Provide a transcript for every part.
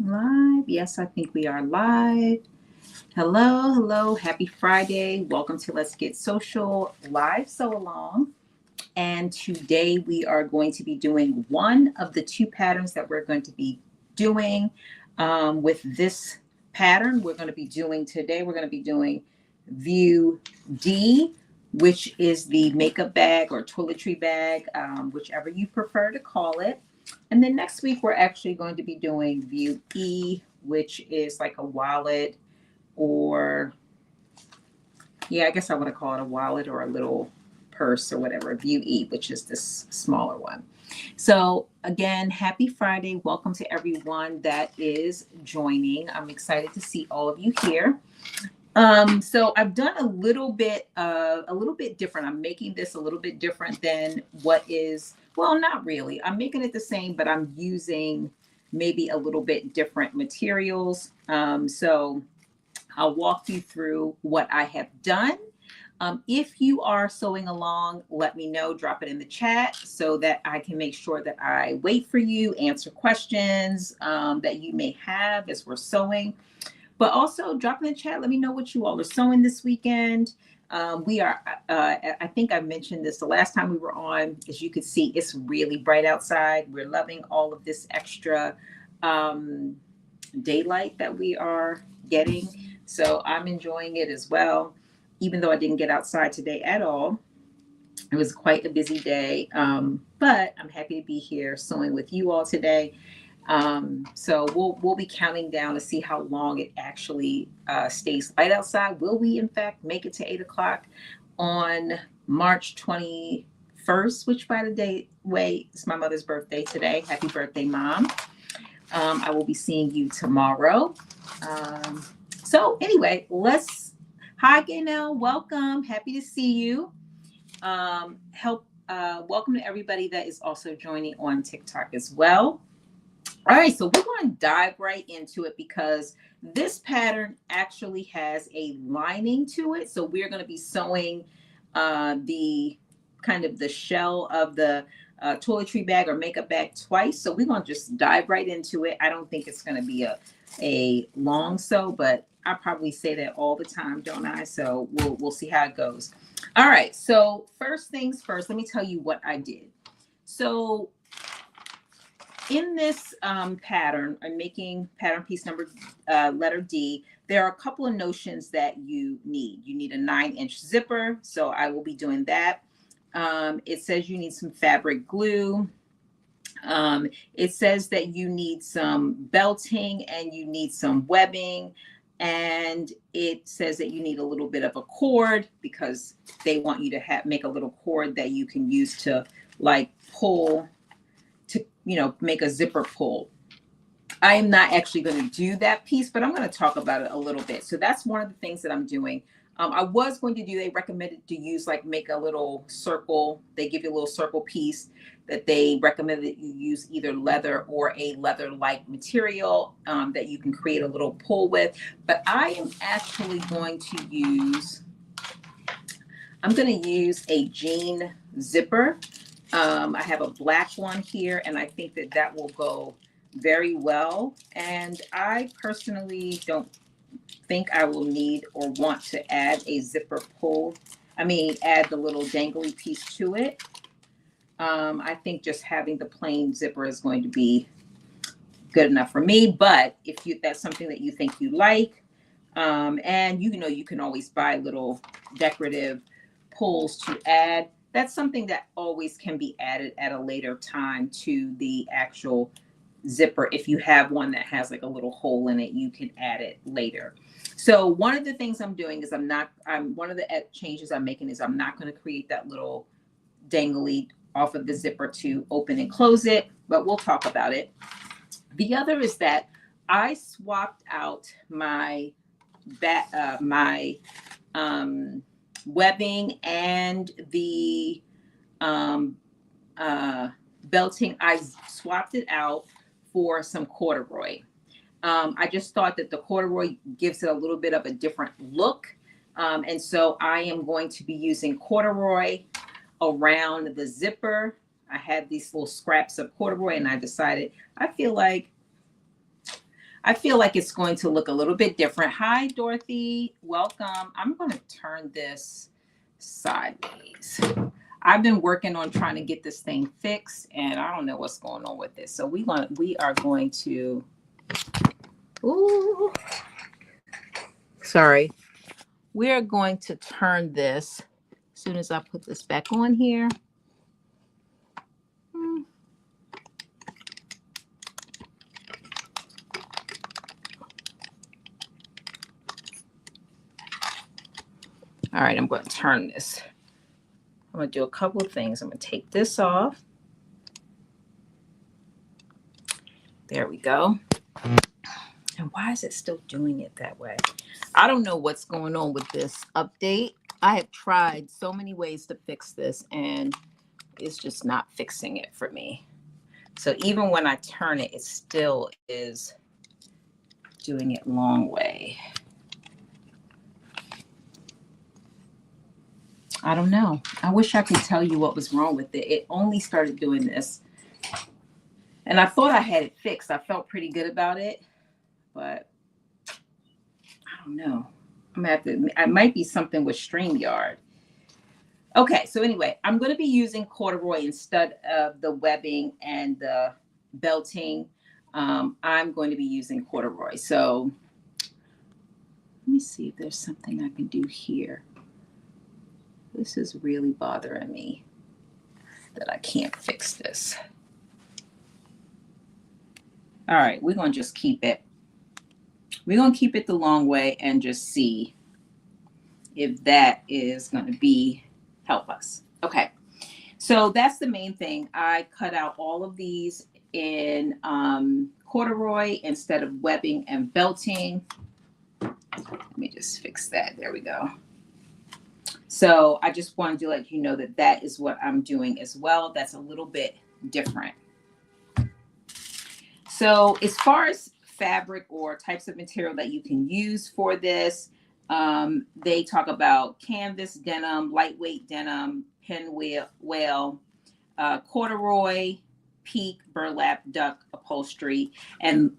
Live. Yes, I think we are live. Hello, hello. Happy Friday. Welcome to Let's Get Social Live Sew Along. And today we are going to be doing one of the two patterns that we're going to be doing with this pattern. We're going to be doing today, we're going to be doing view D, which is the makeup bag or toiletry bag, whichever you prefer to call it. And then next week, we're actually going to be doing view E, which is like a wallet or, yeah, I guess I want to call it a wallet or a little purse or whatever, view E, which is this smaller one. So again, happy Friday. Welcome to everyone that is joining. I'm excited to see all of you here. So I've done a little bit different. I'm making this a little bit different than what is, well, not really. I'm making it the same, but I'm using maybe a little bit different materials. So I'll walk you through what I have done. If you are sewing along, let me know, drop it in the chat so that I can make sure that I wait for you, answer questions that you may have as we're sewing. But also drop in the chat. Let me know what you all are sewing this weekend. I think I mentioned this the last time we were on. As you can see, it's really bright outside. We're loving all of this extra daylight that we are getting. So I'm enjoying it as well, even though I didn't get outside today at all. It was quite a busy day, but I'm happy to be here sewing with you all today. So we'll be counting down to see how long it actually stays light outside. Will we in fact make it to 8 o'clock on March 21st, which by the way is my mother's birthday today. Happy birthday, Mom. I will be seeing you tomorrow. So anyway, hi Gaynell, welcome. Happy to see you. Welcome to everybody that is also joining on TikTok as well. All right, so we're going to dive right into it because this pattern actually has a lining to it. So we're going to be sewing the kind of the shell of the toiletry bag or makeup bag twice. So we're going to just dive right into it. I don't think it's going to be a long sew, but I probably say that all the time, don't I? So we'll see how it goes. All right, so first things first, let me tell you what I did. So in this pattern, I'm making pattern piece number letter D. There are a couple of notions that you need. You need a 9-inch zipper, so I will be doing that. It says you need some fabric glue. It says that you need some belting and you need some webbing. And it says that you need a little bit of a cord because they want you to make a little cord that you can use to like pull to, make a zipper pull. I am not actually going to do that piece, but I'm going to talk about it a little bit. So that's one of the things that I'm doing. I was going to do, they recommended to use make a little circle. They give you a little circle piece that they recommend that you use either leather or a leather-like material that you can create a little pull with. But I am actually going to use a jean zipper. I have a black one here, and I think that will go very well. And I personally don't think I will need or want to add a zipper pull. Add the little dangly piece to it. I think just having the plain zipper is going to be good enough for me. But if that's something that you think you like, and you can always buy little decorative pulls to add. That's something that always can be added at a later time to the actual zipper. If you have one that has like a little hole in it, you can add it later. So one of the things I'm doing is one of the changes I'm making is I'm not going to create that little dangly off of the zipper to open and close it, but we'll talk about it. The other is that I swapped out my webbing and the belting. I swapped it out for some corduroy. I just thought that the corduroy gives it a little bit of a different look. And so I am going to be using corduroy around the zipper. I had these little scraps of corduroy and I decided, I feel like I feel like it's going to look a little bit different. Hi, Dorothy. Welcome. I'm going to turn this sideways. I've been working on trying to get this thing fixed, and I don't know what's going on with this. So we are going to, ooh, sorry. We are going to turn this as soon as I put this back on here. All right, I'm going to turn this. I'm going to do a couple of things. I'm going to take this off. There we go. And why is it still doing it that way? I don't know what's going on with this update. I have tried so many ways to fix this, and it's just not fixing it for me. So even when I turn it, it still is doing it long way. I don't know. I wish I could tell you what was wrong with it. It only started doing this. And I thought I had it fixed. I felt pretty good about it, but I don't know. I'm gonna have to, it might be something with StreamYard. Okay, so anyway, I'm going to be using corduroy instead of the webbing and the belting. I'm going to be using corduroy. So let me see if there's something I can do here. This is really bothering me that I can't fix this. All right, we're going to just keep it. We're going to keep it the long way and just see if that is going to help us. Okay, so that's the main thing. I cut out all of these in corduroy instead of webbing and belting. Let me just fix that. There we go. So I just wanted to let you know that that is what I'm doing as well. That's a little bit different. So as far as fabric or types of material that you can use for this, they talk about canvas denim, lightweight denim, pinwheel, corduroy, peak, burlap, duck upholstery, and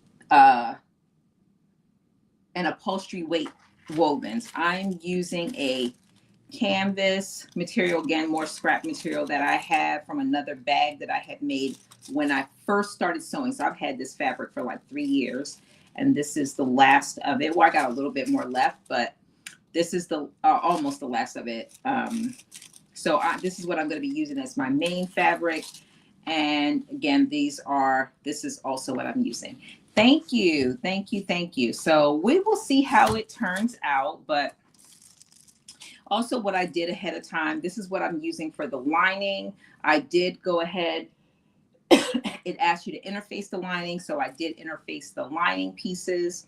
upholstery weight wovens. I'm using a canvas material, again, more scrap material that I have from another bag that I had made when I first started sewing. So I've had this fabric for like 3 years, and this is the last of it. Well, I got a little bit more left, but this is the almost the last of it. This is what I'm going to be using as my main fabric. And again, this is also what I'm using. Thank you. Thank you. Thank you. So we will see how it turns out, but also what I did ahead of time, this is what I'm using for the lining. I did go ahead. It asked you to interface the lining. So I did interface the lining pieces.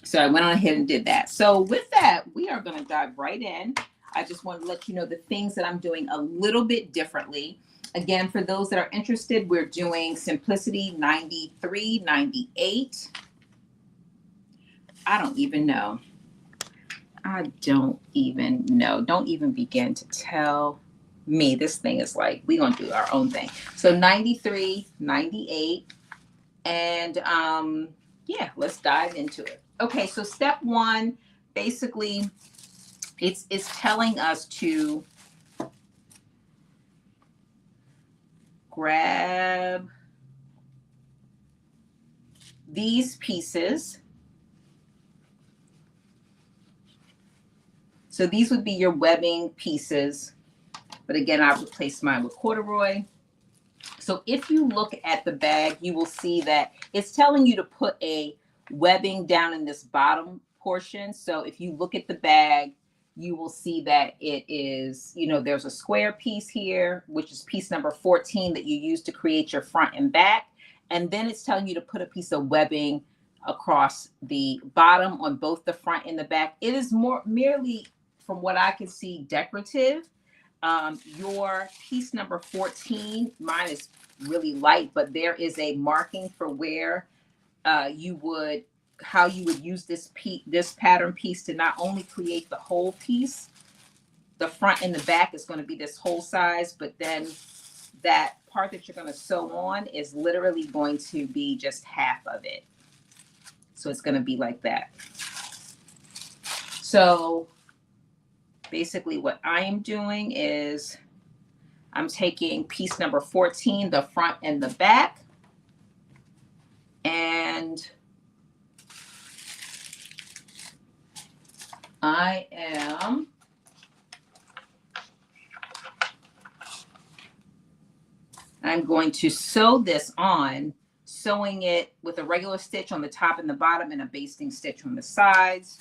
So I went on ahead and did that. So with that, we are going to dive right in. I just want to let you know the things that I'm doing a little bit differently. Again, for those that are interested, we're doing Simplicity 93, 98. I don't even know. I don't even know. Don't even begin to tell me. This thing is like, we're going to do our own thing. So 93, 98. And yeah, let's dive into it. Okay, so step one, basically, it's telling us to grab these pieces. So these would be your webbing pieces. But again, I replaced mine with corduroy. So if you look at the bag, you will see that it's telling you to put a webbing down in this bottom portion. So if you look at the bag, you will see that it is, there's a square piece here, which is piece number 14 that you use to create your front and back. And then it's telling you to put a piece of webbing across the bottom on both the front and the back. It is merely, from what I can see, decorative. Your piece number 14, mine is really light, but there is a marking for where how you would use this pattern piece to not only create the whole piece. The front and the back is going to be this whole size, but then that part that you're going to sew on is literally going to be just half of it. So it's going to be like that. So basically what I am doing is I'm taking piece number 14, the front and the back, and I'm going to sew this on, sewing it with a regular stitch on the top and the bottom and a basting stitch on the sides.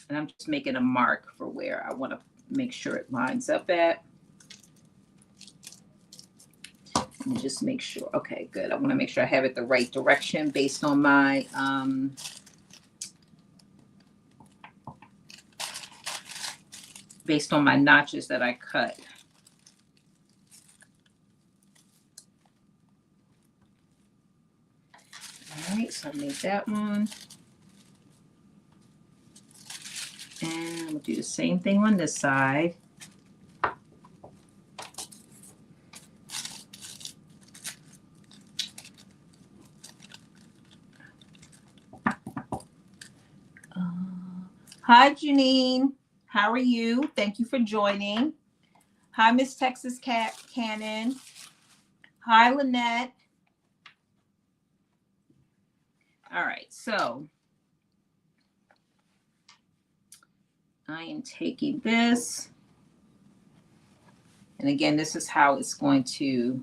And I'm just making a mark for where I want to make sure it lines up at. Let me just make sure. Okay, good. I want to make sure I have it the right direction based on my notches that I cut. All right, so I made that one. And we'll do the same thing on this side. Hi, Janine. How are you? Thank you for joining. Hi, Miss Texas Cat Cannon. Hi, Lynette. All right, so I am taking this. And again, this is how it's going to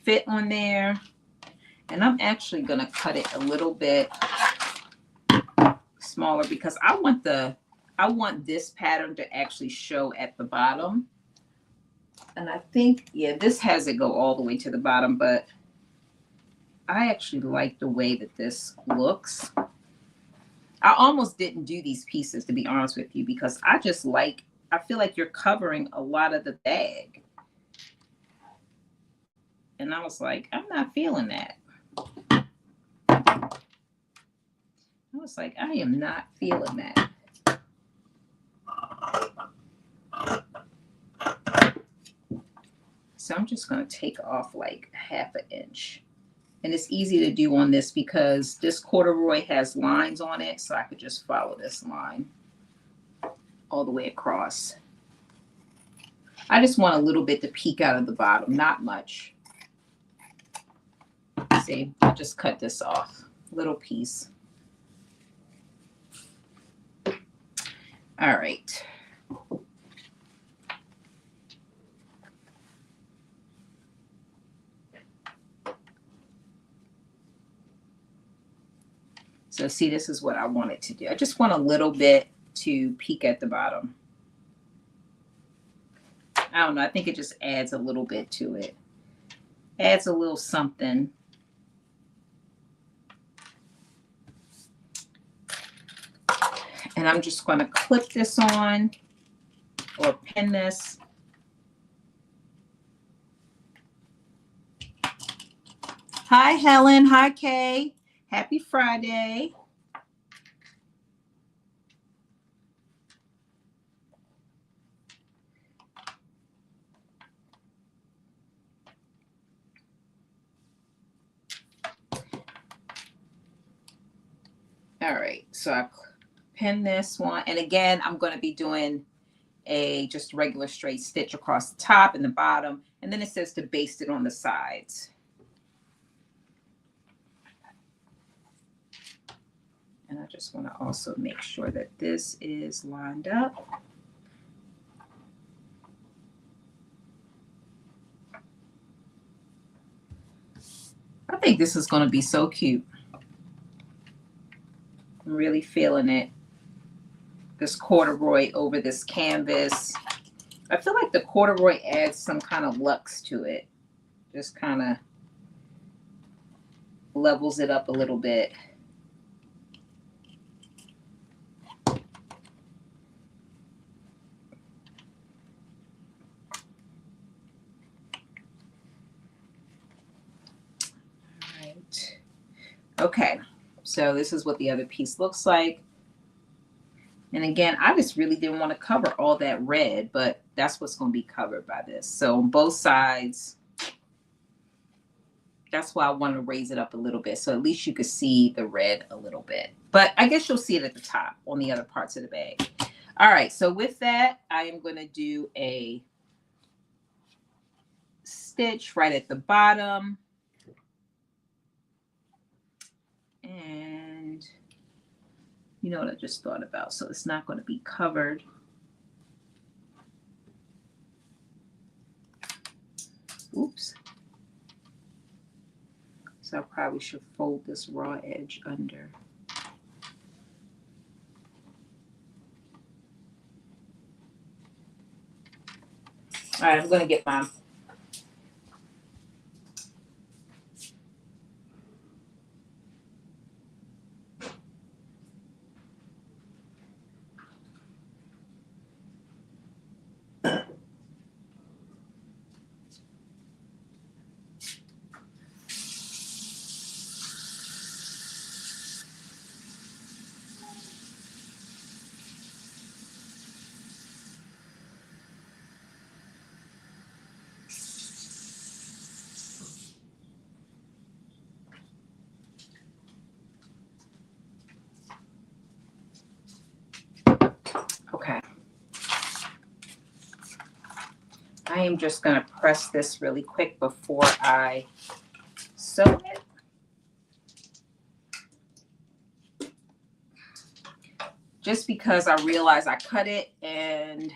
fit on there. And I'm actually going to cut it a little bit smaller because I want this pattern to actually show at the bottom. And I think, yeah, this has it go all the way to the bottom, but I actually like the way that this looks. I almost didn't do these pieces, to be honest with you, because I feel like you're covering a lot of the bag. And I was like, I'm not feeling that. I was like, I am not feeling that. So I'm just going to take off like 1/2 inch. And it's easy to do on this because this corduroy has lines on it. So I could just follow this line all the way across. I just want a little bit to peek out of the bottom, not much. See, I'll just cut this off, little piece. All right. So see, this is what I wanted to do. I just want a little bit to peek at the bottom. I don't know. I think it just adds a little bit to it. Adds a little something. And I'm just going to clip this on or pin this. Hi, Helen. Hi, Kay. Happy Friday. All right, so I pin this one. And again, I'm going to be doing a just regular straight stitch across the top and the bottom. And then it says to baste it on the sides. And I just want to also make sure that this is lined up. I think this is going to be so cute. I'm really feeling it. This corduroy over this canvas. I feel like the corduroy adds some kind of luxe to it. Just kind of levels it up a little bit. All right. Okay, so this is what the other piece looks like. And again, I just really didn't want to cover all that red, but that's what's going to be covered by this. So on both sides, That's why I want to raise it up a little bit. So at least you could see the red a little bit. But I guess you'll see it at the top on the other parts of the bag. All right. So with that, I am going to do a stitch right at the bottom. And you know what I just thought about? So it's not going to be covered. Oops. So I probably should fold this raw edge under. All right, I'm going to get my okay. I am just going to press this really quick before I sew it. Just because I realized I cut it and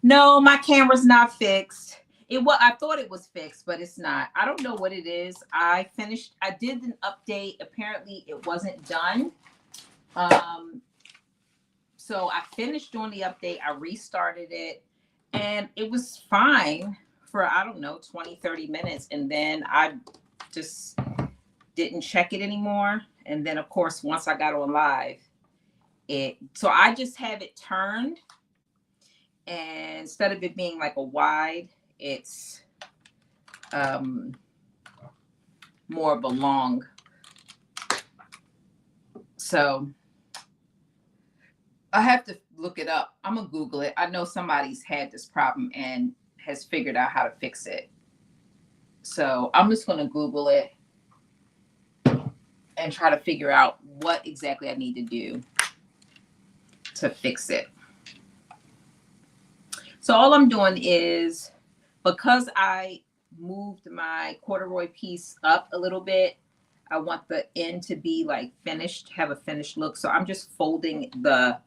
no, my camera's not fixed. I thought it was fixed, but it's not. I don't know what it is. I did an update. Apparently it wasn't done. So I finished doing the update. I restarted it and it was fine for, I don't know, 20, 30 minutes. And then I just didn't check it anymore. And then of course, once I got on live, so I just have it turned, and instead of it being like a wide, it's more of a long. So I have to look it up. I'm gonna Google it. I know somebody's had this problem and has figured out how to fix it. So I'm just gonna Google it and try to figure out what exactly I need to do to fix it. So all I'm doing is, because I moved my corduroy piece up a little bit, I want the end to be like finished, have a finished look. So I'm just folding the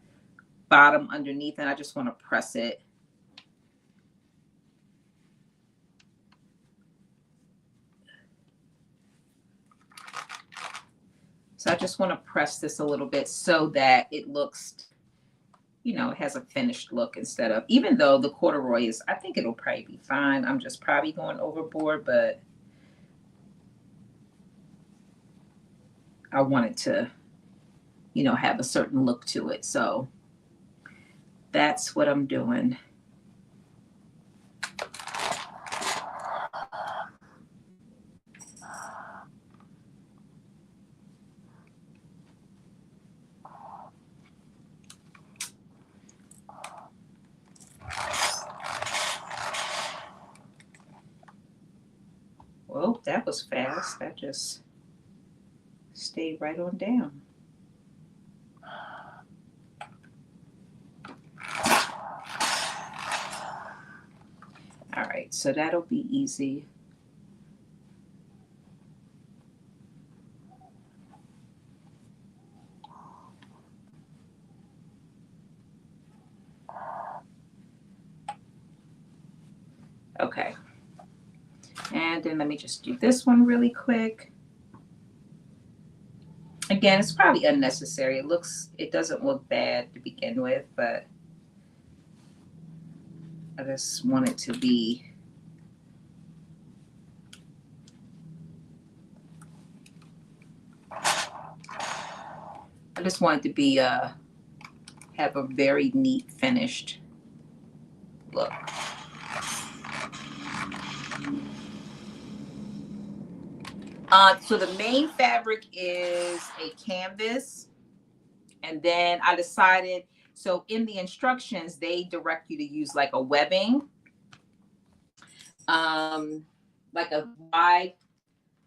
bottom underneath and I just want to press it. So I just want to press this a little bit so that it looks, you know, it has a finished look instead of, even though the corduroy is, I think it'll probably be fine. I'm just probably going overboard, but I want it to, you know, have a certain look to it. So that's what I'm doing. Well, that was fast. That just stayed right on down. All right, so that'll be easy. Okay. And then let me just do this one really quick. Again, it's probably unnecessary. It doesn't look bad to begin with, but I just want it to be, have a very neat finished look. So the main fabric is a canvas. And then I decided, so in the instructions, they direct you to use like a webbing, like a wide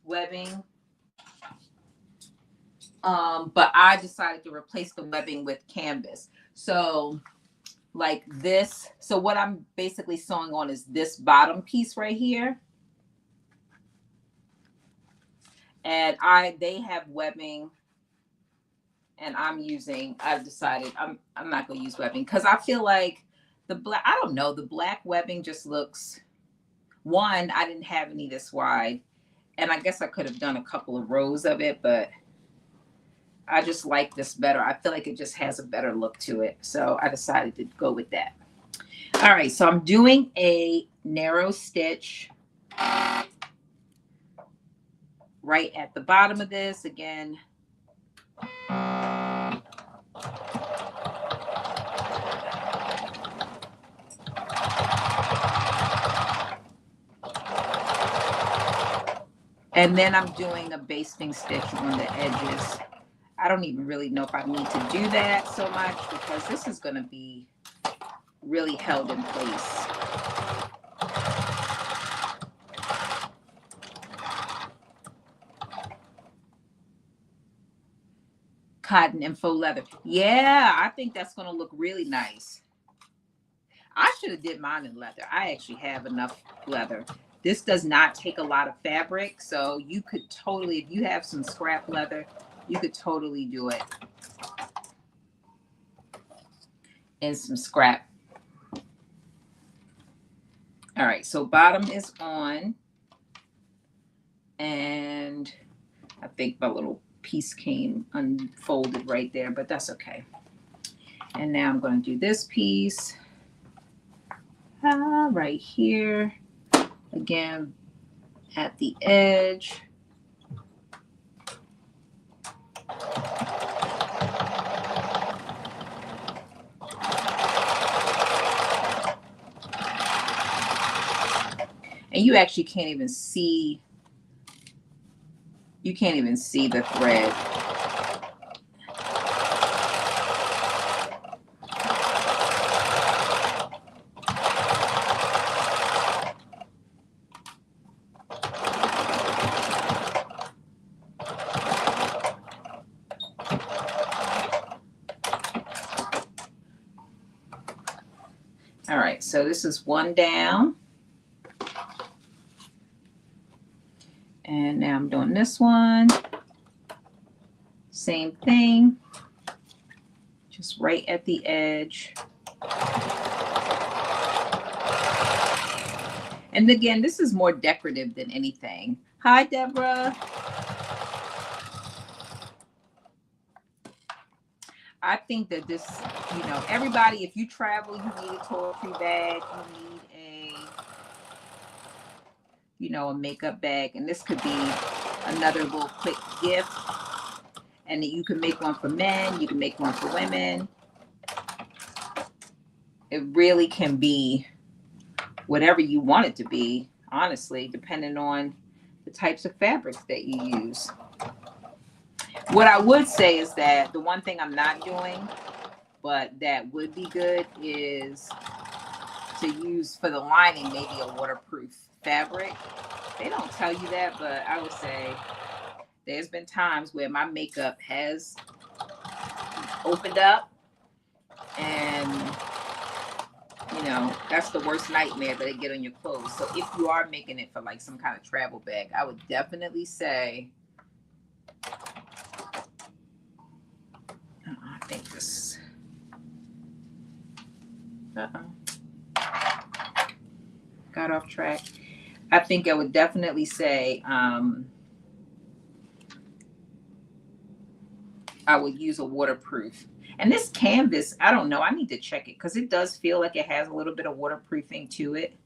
webbing. But I decided to replace the webbing with canvas. So like this. So what I'm basically sewing on is this bottom piece right here. And they have webbing, and I've decided I'm not gonna use webbing because I feel like I don't know, the black webbing just looks, one, I didn't have any this wide, and I guess I could have done a couple of rows of it, but I just like this better. I feel like it just has a better look to it. So I decided to go with that. All right, so I'm doing a narrow stitch right at the bottom of this again. And then I'm doing a basting stitch on the edges. I don't even really know if I need to do that so much because this is going to be really held in place. Cotton and faux leather. Yeah, I think that's going to look really nice. I should have did mine in leather. I actually have enough leather. This does not take a lot of fabric, so you could totally, if you have some scrap leather, you could totally do it in some scrap. All right, so bottom is on, and I think my little piece came unfolded right there, but that's okay. And now I'm going to do this piece right here, again at the edge. And you actually can't even see, the thread. All right, so this is one down. And now I'm doing this one. Same thing. Just right at the edge. And again, this is more decorative than anything. Hi, Deborah. I think that this, everybody, if you travel, you need a toiletry bag, you need a makeup bag, and this could be another little quick gift. And you can make one for men, you can make one for women. It really can be whatever you want it to be, honestly, depending on the types of fabrics that you use. What I would say is that the one thing I'm not doing, but that would be good, is to use for the lining maybe a waterproof fabric. They don't tell you that, but I would say there's been times where my makeup has opened up, and that's the worst nightmare that they get on your clothes. So if you are making it for like some kind of travel bag, I would definitely say, I think this, got off track. I think I would definitely say, I would use a waterproof. And this canvas, I don't know. I need to check it because it does feel like it has a little bit of waterproofing to it.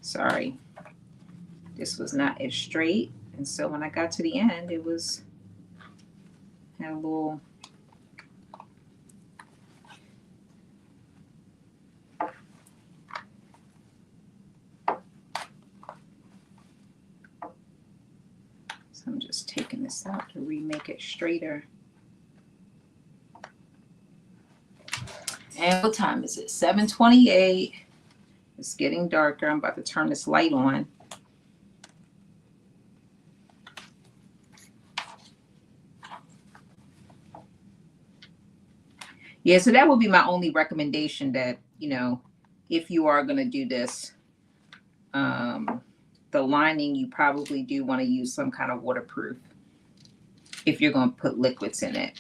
Sorry. This was not as straight. And so when I got to the end, it had a little... So I'm just taking this out to remake it straighter. And what time is it? 7:28. It's getting darker. I'm about to turn this light on. Yeah, so that would be my only recommendation, that, if you are going to do this, the lining, you probably do want to use some kind of waterproof if you're going to put liquids in it.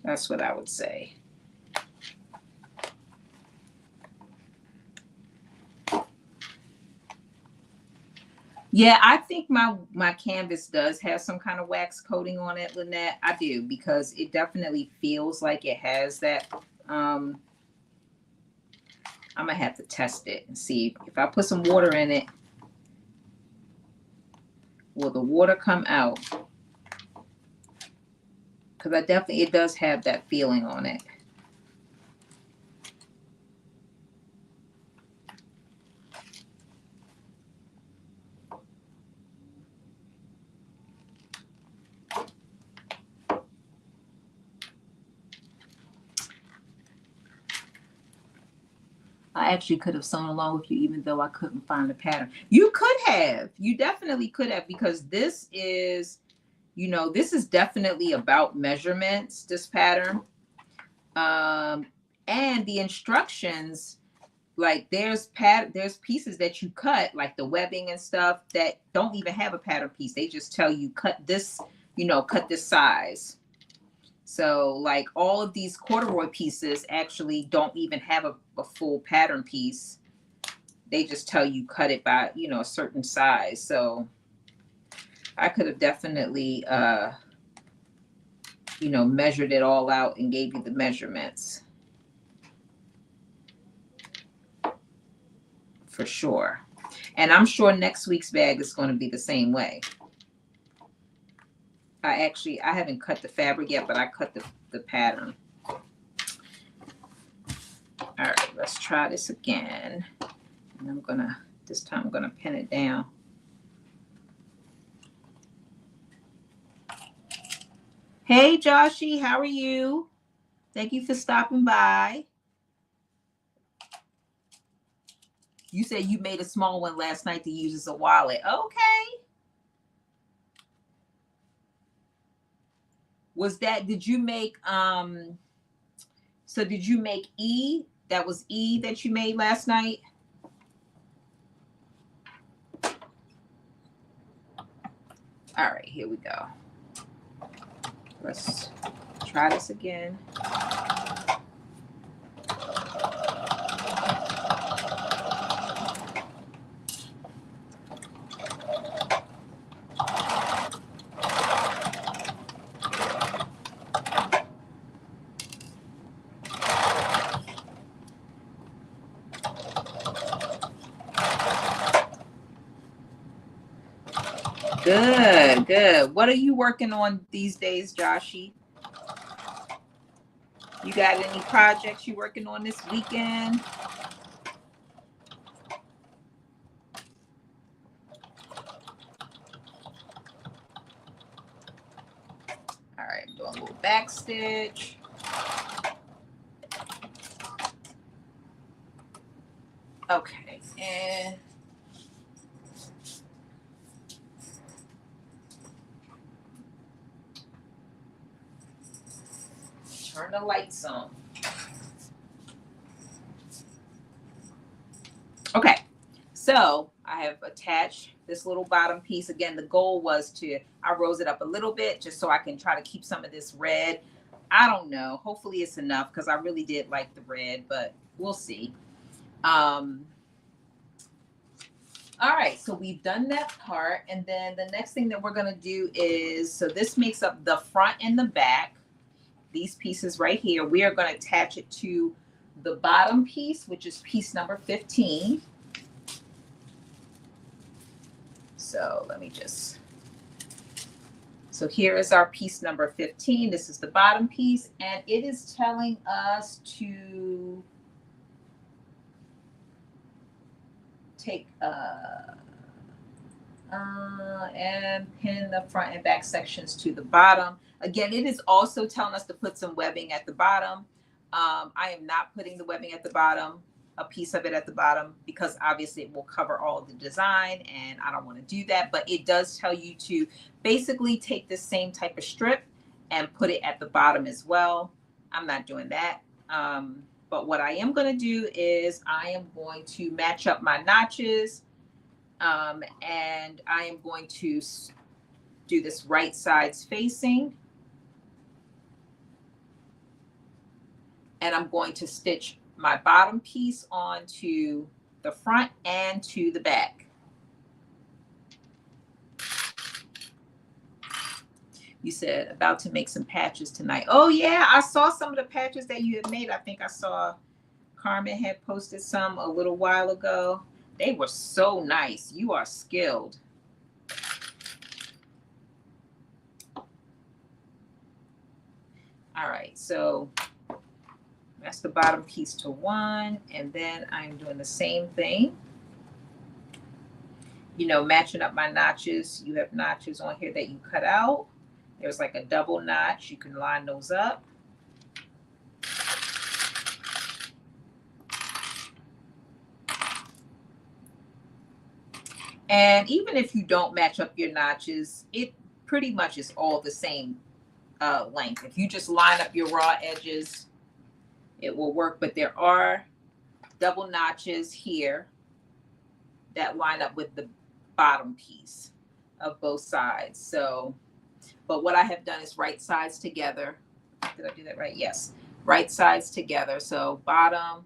That's what I would say. Yeah, I think my canvas does have some kind of wax coating on it, Lynette. I do, because it definitely feels like it has that. I'm gonna have to test it and see if I put some water in it, will the water come out? Because it does have that feeling on it. I actually could have sewn along with you, even though I couldn't find the pattern. You could have. You definitely could have, because this is, this is definitely about measurements, this pattern. And the instructions, like there's pieces that you cut, like the webbing and stuff, that don't even have a pattern piece. They just tell you cut this, cut this size. So like all of these corduroy pieces actually don't even have a full pattern piece. They just tell you cut it by, a certain size. So I could have definitely, measured it all out and gave you the measurements. For sure. And I'm sure next week's bag is going to be the same way. I haven't cut the fabric yet, but I cut the pattern. All right, let's try this again. And this time I'm gonna pin it down. Hey Joshy, how are you? Thank you for stopping by. You said you made a small one last night to use as a wallet. Okay. Did you make so did you make E? That was E that you made last night? All right, here we go. Let's try this again. Good, good. What are you working on these days, Joshy? You got any projects you working on this weekend? All right, do a little back stitch. Okay, and turn the lights on. Okay, so I have attached this little bottom piece. Again, the goal was I rose it up a little bit just so I can try to keep some of this red. I don't know. Hopefully it's enough, because I really did like the red, but we'll see. All right, so we've done that part. And then the next thing that we're going to do is, so this makes up the front and the back. These pieces right here, we are going to attach it to the bottom piece, which is piece number 15. So so here is our piece number 15. This is the bottom piece, and it is telling us to take And pin the front and back sections to the bottom. Again, it is also telling us to put some webbing at the bottom. I am not putting the webbing at the bottom, a piece of it at the bottom, because obviously it will cover all of the design and I don't want to do that. But it does tell you to basically take the same type of strip and put it at the bottom as well. I'm not doing that. But what I am going to do is I am going to match up my notches. And I am going to do this right sides facing. And I'm going to stitch my bottom piece onto the front and to the back. You said about to make some patches tonight. Oh yeah, I saw some of the patches that you had made. I think I saw Carmen had posted some a little while ago. They were so nice. You are skilled. All right, so that's the bottom piece to one, and then I'm doing the same thing. You know, matching up my notches. You have notches on here that you cut out. There's like a double notch. You can line those up. And even if you don't match up your notches, it pretty much is all the same length. If you just line up your raw edges, it will work. But there are double notches here that line up with the bottom piece of both sides. So, but what I have done is right sides together. Did I do that right? Yes. Right sides together. So bottom,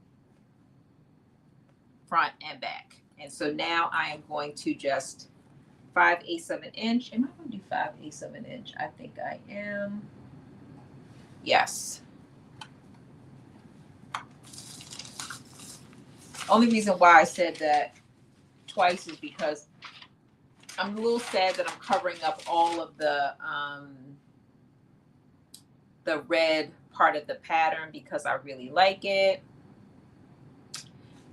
front, and back. And so now I am going to just 5/8 of an inch. Am I going to do 5/8 of an inch? I think I am. Yes. Only reason why I said that twice is because I'm a little sad that I'm covering up all of the red part of the pattern because I really like it.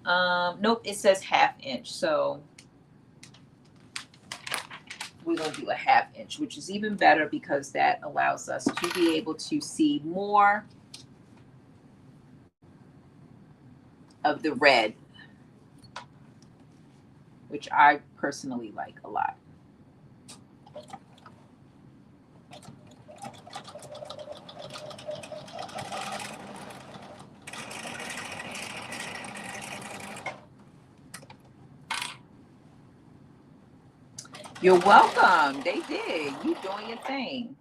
Nope, it says 1/2 inch. So we're going to do a 1/2 inch, which is even better because that allows us to be able to see more of the red, which I personally like a lot. You're welcome. They did. You doing your thing.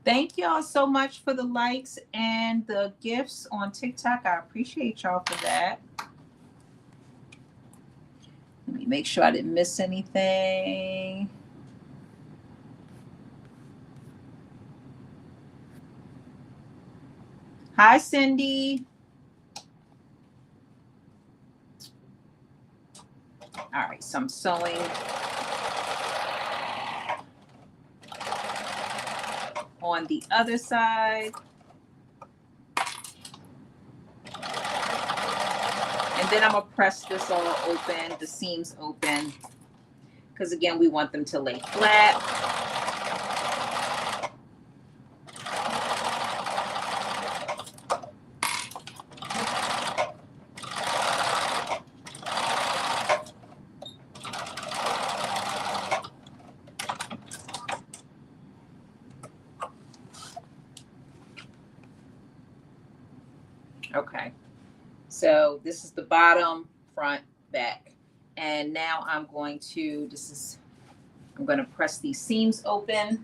Thank y'all so much for the likes and the gifts on TikTok. I appreciate y'all for that. Let me make sure I didn't miss anything. Hi, Cindy. All right, so I'm sewing on the other side. And then I'm going to press this all open, the seams open, because again, we want them to lay flat. Okay, so this is the bottom, front, back. And now I'm going to, I'm going to press these seams open.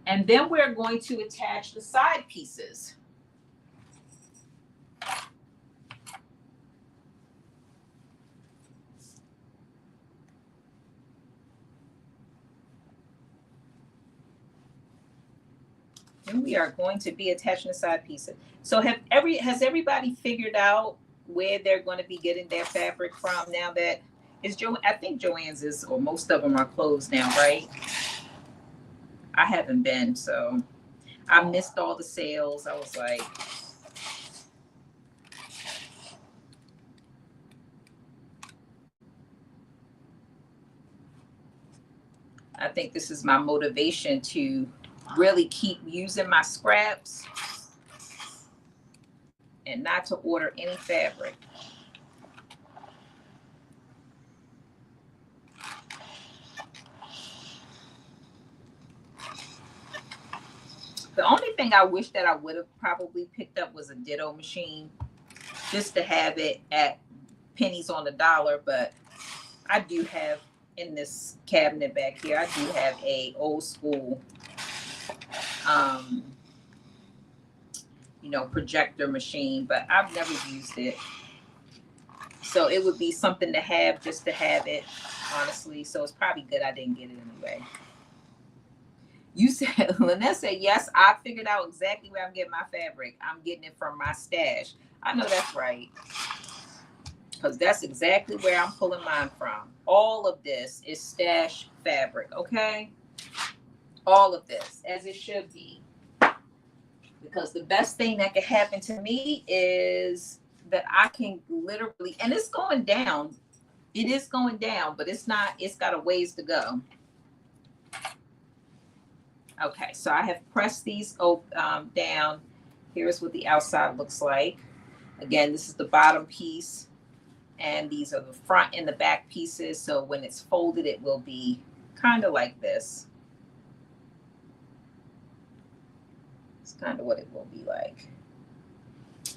And then we're going to attach the side pieces. And we are going to be attaching the side pieces. So has everybody figured out where they're going to be getting their fabric from now that I think Joann's is, or most of them are closed now, right? I haven't been, so I missed all the sales. I was like, I think this is my motivation to really keep using my scraps and not to order any fabric. The only thing I wish that I would have probably picked up was a ditto machine, just to have it at pennies on the dollar. But I do have in this cabinet back here, I do have a old school, projector machine, but I've never used it. So it would be something to have, just to have it, honestly. So it's probably good I didn't get it anyway. You said, Lynette said, yes, I figured out exactly where I'm getting my fabric. I'm getting it from my stash. I know that's right. Because that's exactly where I'm pulling mine from. All of this is stash fabric, okay? All of this, as it should be. Because the best thing that could happen to me is that I can literally, and it's going down. It is going down, but it's got a ways to go. Okay, so I have pressed these down. Here's what the outside looks like. Again, this is the bottom piece, and these are the front and the back pieces. So when it's folded, it will be kind of like this. It's kind of what it will be like.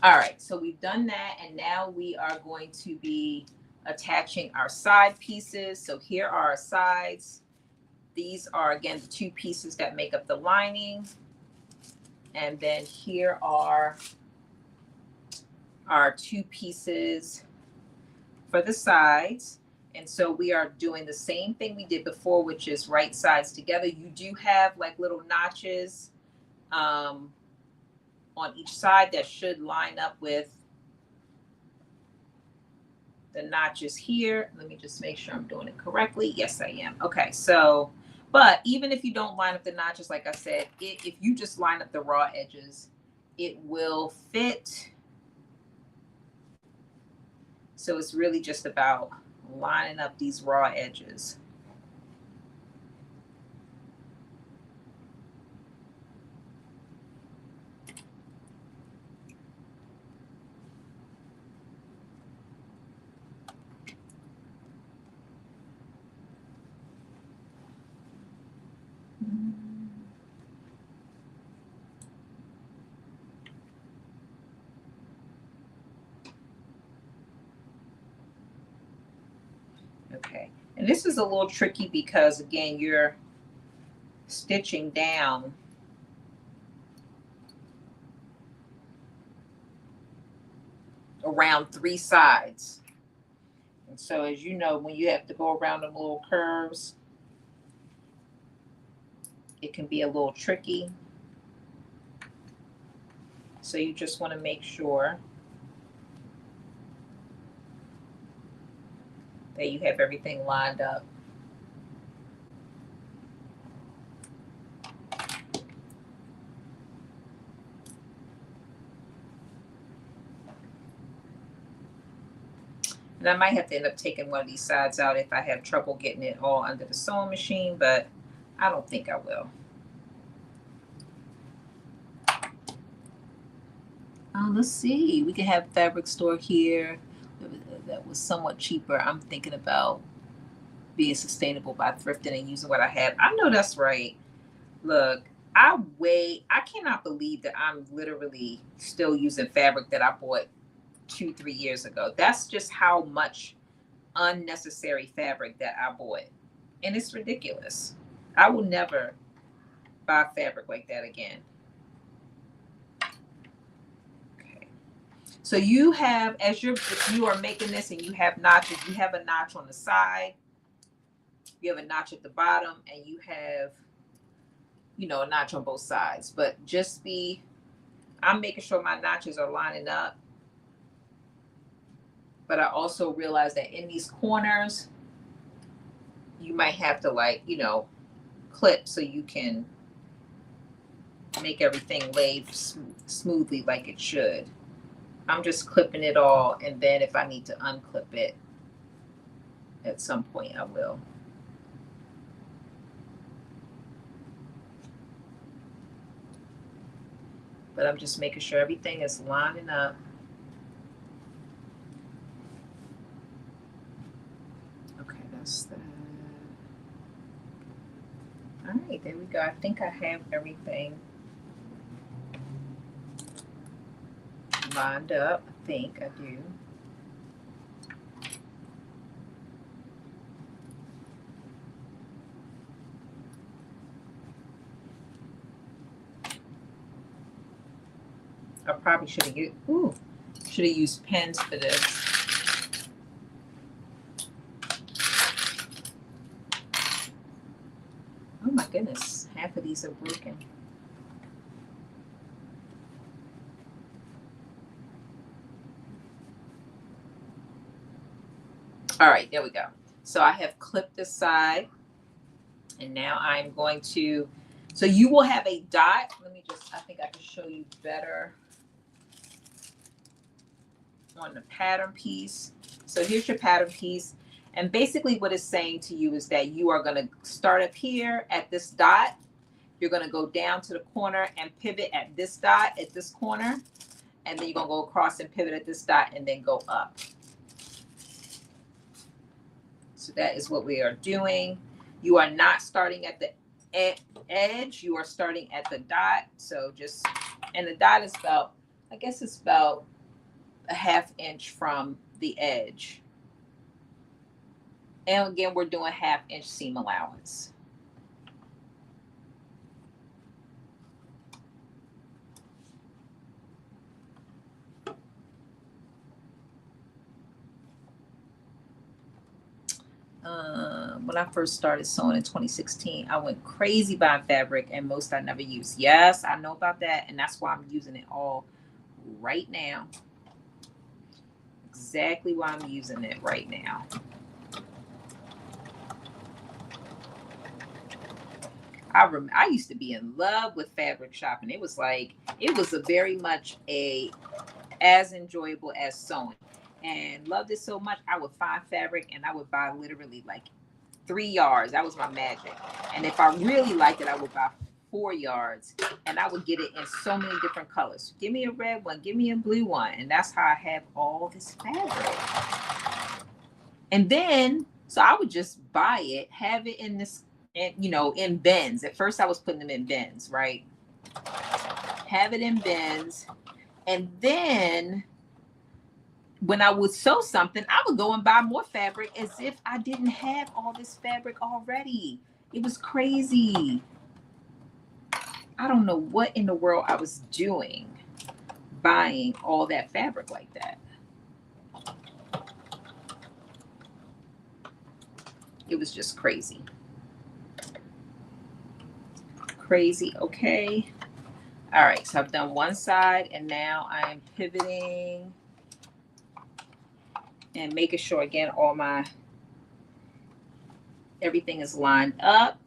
All right, so we've done that, and now we are going to be attaching our side pieces. So here are our sides. These are, again, the two pieces that make up the lining. And then here are our two pieces for the sides. And so we are doing the same thing we did before, which is right sides together. You do have like little notches on each side that should line up with the notches here. Let me just make sure I'm doing it correctly. Yes, I am. Okay, so, but even if you don't line up the notches, like I said, if you just line up the raw edges, it will fit. So it's really just about lining up these raw edges. Okay, and this is a little tricky because, again, you're stitching down around three sides. And so, as you know, when you have to go around the little curves, it can be a little tricky. So you just want to make sure that you have everything lined up. And I might have to end up taking one of these sides out if I have trouble getting it all under the sewing machine, but I don't think I will. Let's see. We can have fabric store here that was somewhat cheaper. I'm thinking about being sustainable by thrifting and using what I have. I know that's right. Look, I cannot believe that I'm literally still using fabric that I bought 2-3 years ago. That's just how much unnecessary fabric that I bought. And it's ridiculous. I will never buy fabric like that again. Okay. So you have, if you are making this and you have notches, you have a notch on the side, you have a notch at the bottom, and you have you know, a notch on both sides, but I'm making sure my notches are lining up. But I also realize that in these corners, you might have to, like, you know, clip so you can make everything lay smoothly like it should. I'm just clipping it all, and then if I need to unclip it at some point, I will. But I'm just making sure everything is lining up. Okay, that's that. All right, there we go. I think I have everything lined up. I think I do. I probably should have used pens for this. Oh my goodness, half of these are broken. All right, there we go. So I have clipped this side, and now I'm going to, so you will have a dot. I think I can show you better on the pattern piece. So here's your pattern piece. And basically what it's saying to you is that you are going to start up here at this dot. You're going to go down to the corner and pivot at this dot at this corner. And then you're going to go across and pivot at this dot and then go up. So that is what we are doing. You are not starting at the edge. You are starting at the dot. So and the dot is about, I guess it's about a ½ inch from the edge. And again, we're doing ½ inch seam allowance. When I first started sewing in 2016, I went crazy buying fabric, and most I never used. Yes, I know about that, and that's why I'm using it all right now. Exactly why I'm using it right now. I used to be in love with fabric shopping. It was a very much as enjoyable as sewing, and loved it so much. I would find fabric and I would buy literally like 3 yards. That was my magic. And if I really liked it, I would buy 4 yards, and I would get it in so many different colors. Give me a red one, give me a blue one. And that's how I have all this fabric. And then, so I would just buy it, have it in this, in bins. At first I was putting them in bins, right? Have it in bins. And then when I would sew something, I would go and buy more fabric as if I didn't have all this fabric already. It was crazy. I don't know what in the world I was doing buying all that fabric like that. It was just crazy. Crazy. Okay. All right. So I've done one side, and now I am pivoting and making sure, again, everything is lined up.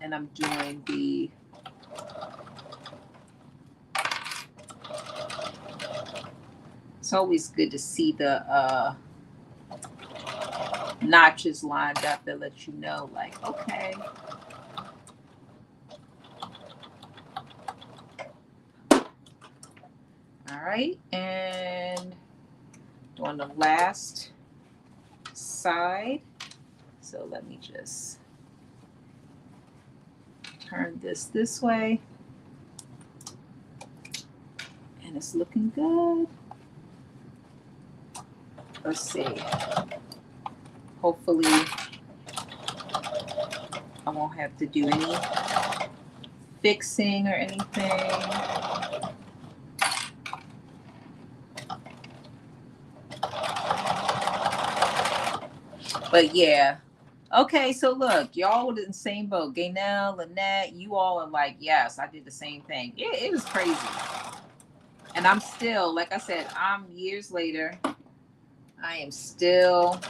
And I'm doing it's always good to see the notches lined up that let you know, like, okay. All right, and on the last side. So let me just turn this way. And it's looking good. Let's see. Hopefully I won't have to do any fixing or anything. But yeah, Okay, so look, y'all were in the same boat. Gaynell, Lynette, you all are like, yes, I did the same thing. It was crazy. And I'm still, like I said, I'm years later, I am still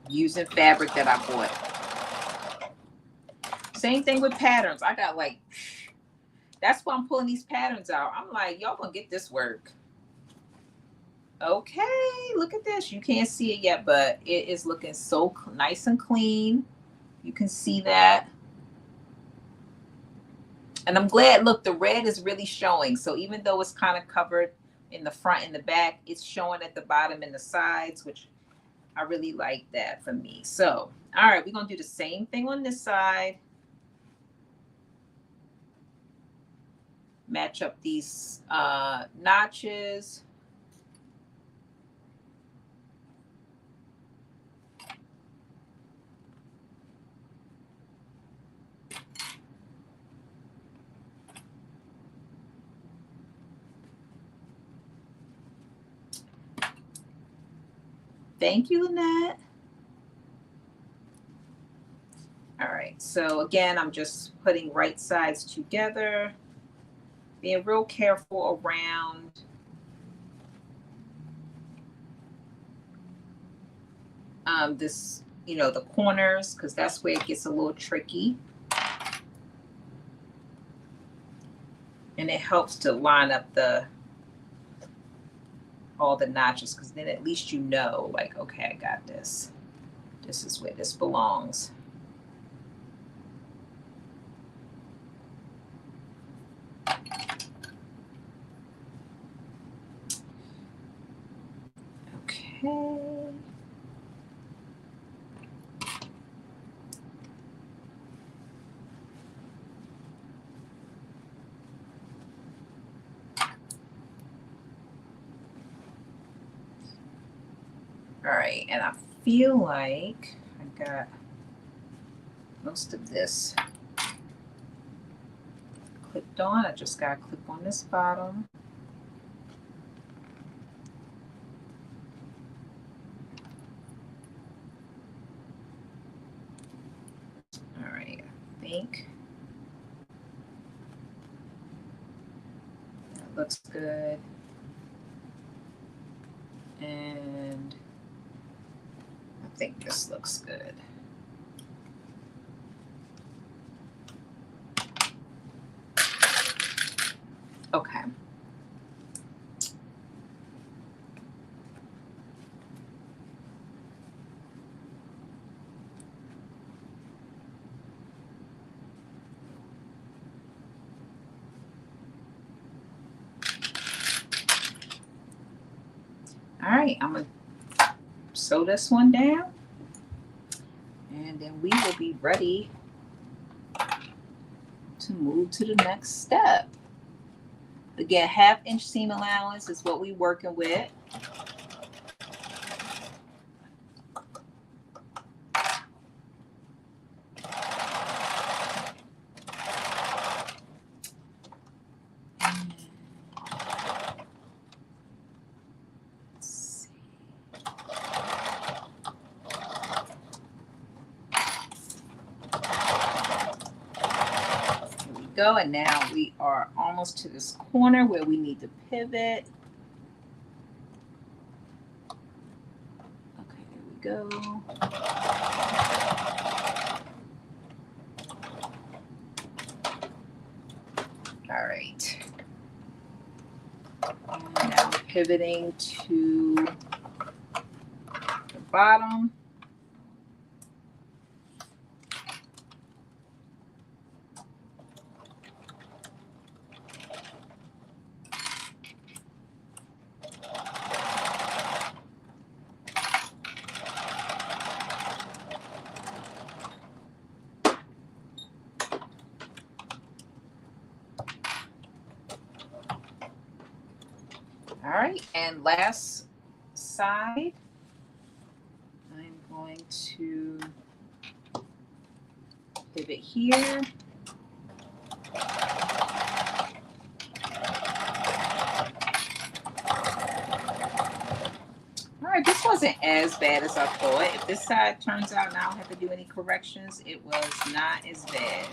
using fabric that I bought. Same thing with patterns. I got like, that's why I'm pulling these patterns out. I'm like, y'all gonna get this work. Okay, look at this. You can't see it yet, but it is looking so nice and clean. You can see that. And I'm glad, look, the red is really showing. So even though it's kind of covered in the front and the back, it's showing at the bottom and the sides, which I really like that for me. So, all right, we're going to do the same thing on this side. Match up these notches. Thank you, Lynette. All right, so again, I'm just putting right sides together, being real careful around this, you know, the corners, because that's where it gets a little tricky. And it helps to line up all the notches, because then at least you know, like, okay, I got this. This is where this belongs. Okay. All right, and I feel like I got most of this clipped on. I just got to clip on this bottom. All right, I think that looks good. And I think this looks good. Okay. All right, I'm going to sew this one down, and then we will be ready to move to the next step. Again, 1/2 inch seam allowance is what we're working with. Go, and now we are almost to this corner where we need to pivot. Okay, there we go. All right. And now we're pivoting to the bottom. All right, and last side, I'm going to pivot here. All right, this wasn't as bad as I thought. If this side turns out and I don't have to do any corrections, it was not as bad.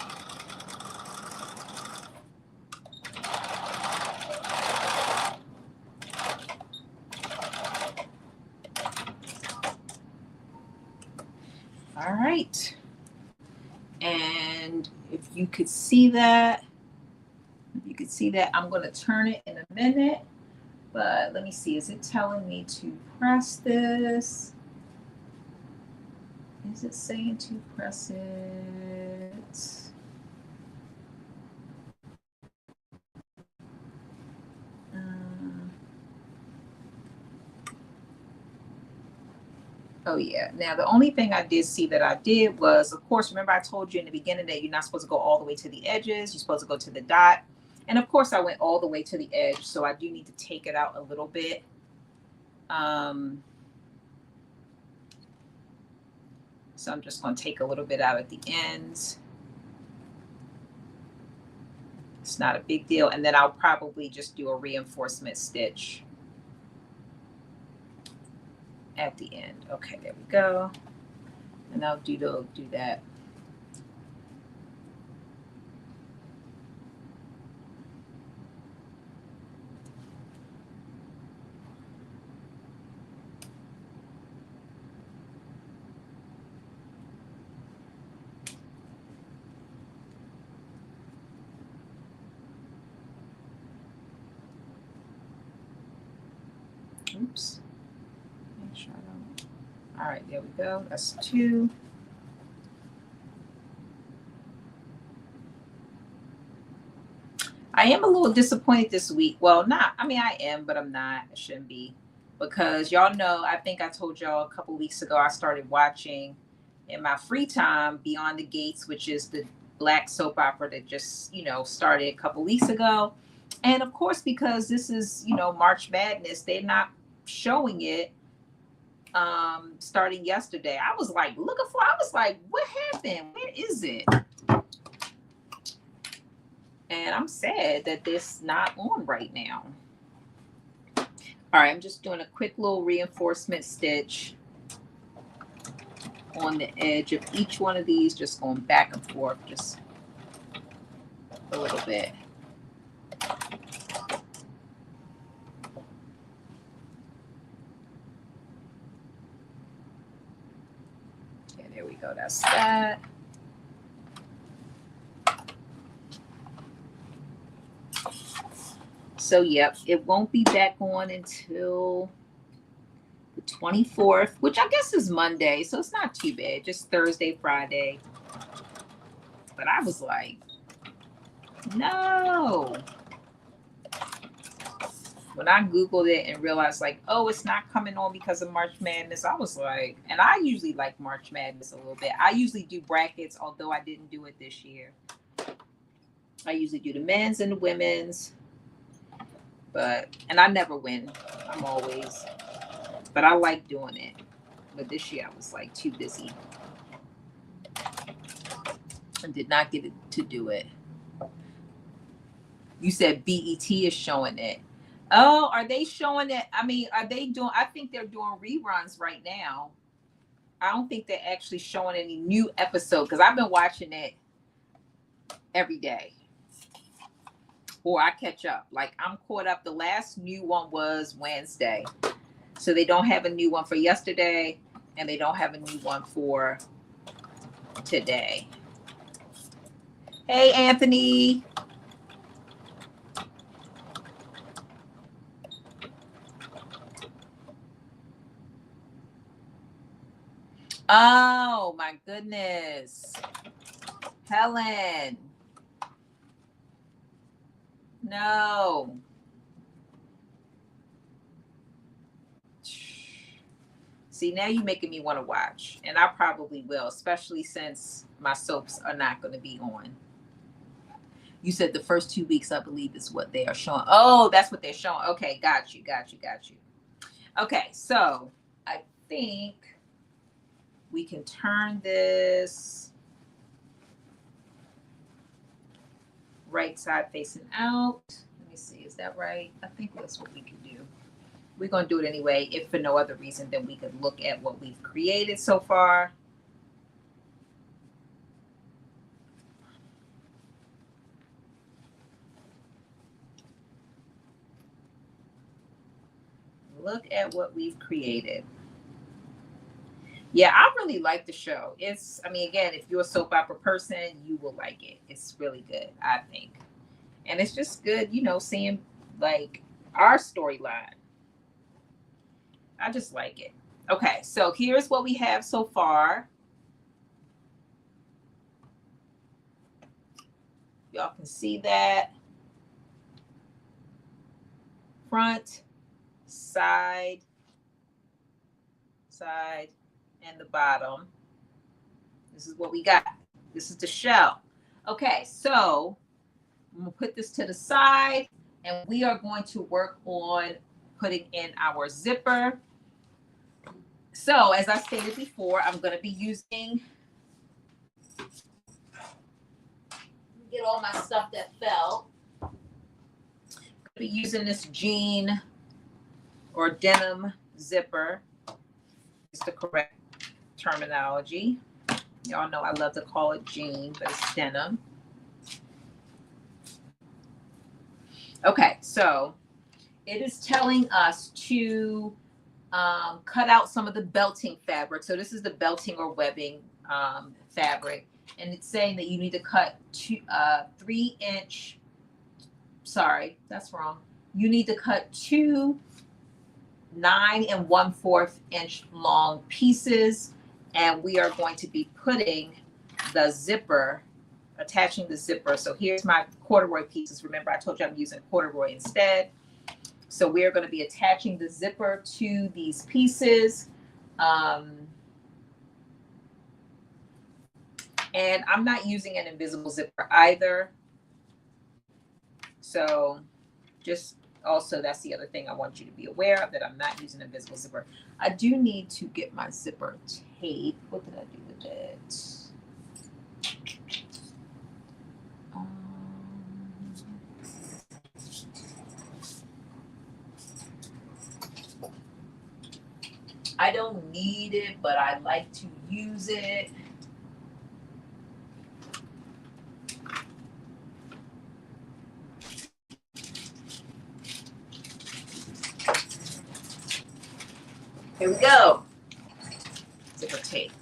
All right. And if you could see that, I'm going to turn it in a minute. But let me see. Is it telling me to press this? Is it saying to press it? Oh yeah. Now the only thing I did see that I did was, of course, remember I told you in the beginning that you're not supposed to go all the way to the edges. You're supposed to go to the dot. And of course I went all the way to the edge. So I do need to take it out a little bit. So I'm just going to take a little bit out at the ends. It's not a big deal. And then I'll probably just do a reinforcement stitch at the end. Okay, there we go. And I'll do that. Oops. Make sure I don't. All right, there we go. That's 2. I am a little disappointed this week. Well, I am, but I'm not. I shouldn't be. Because y'all know, I think I told y'all a couple weeks ago, I started watching in my free time Beyond the Gates, which is the black soap opera that just, started a couple weeks ago. And of course, because this is, March Madness, they're not showing it starting yesterday. I was like looking for, I was like, what happened? Where is it? And I'm sad that this not on right now. All right, I'm just doing a quick little reinforcement stitch on the edge of each one of these, just going back and forth just a little bit. Okay, there we go. That's that. So, yep, it won't be back on until the 24th, which I guess is Monday. So it's not too bad. Just Thursday, Friday. But I was like, no. When I Googled it and realized like, oh, it's not coming on because of March Madness, I was like, and I usually like March Madness a little bit. I usually do brackets, although I didn't do it this year. I usually do the men's and the women's. And I never win. I'm always, but I like doing it. But this year I was like too busy and did not get to do it. You said BET is showing it. Oh, are they showing it? I mean, are they doing, I think they're doing reruns right now. I don't think they're actually showing any new episode because I've been watching it every day. Or I catch up. Like I'm caught up. The last new one was Wednesday. So they don't have a new one for yesterday and they don't have a new one for today. Hey, Anthony. Oh, my goodness. Helen. No. See, now you're making me want to watch. And I probably will, especially since my soaps are not going to be on. You said the first 2 weeks, I believe, is what they are showing. Oh, that's what they're showing. Okay, got you. Okay, so I think we can turn this right side facing out. Let me see, is that right? I think that's what we can do. we're going to do it anyway, if for no other reason than we could look at what we've created so far. Look at what we've created. Yeah, I really like the show. It's, I mean, again, if you're a soap opera person, you will like it. It's really good, I think. And it's just good, you know, seeing like our storyline. I just like it. Okay, so here's what we have so far. Y'all can see that. Front, side, side, and the bottom. This is what we got. This is the shell. Okay, so I'm gonna put this to the side and we are going to work on putting in our zipper. So as I stated before, I'm going to be using, get all my stuff that fell. I'm going to be using this jean or denim zipper. It's the correct terminology. Y'all know I love to call it jean, but it's denim. Okay, so it is telling us to cut out some of the belting fabric. So this is the belting or webbing fabric. And it's saying that you need to cut 3-inch, sorry, that's wrong. You need to cut 2 9 1/4 inch long pieces. And we are going to be putting the zipper, attaching the zipper. So here's my corduroy pieces. Remember, I told you I'm using corduroy instead. So we're going to be attaching the zipper to these pieces. And I'm not using an invisible zipper either. So just also, that's the other thing I want you to be aware of, that I'm not using an invisible zipper. I do need to get my zipper tape. What did I do with it? I don't need it, but I like to use it. Here we go. Zipper tape.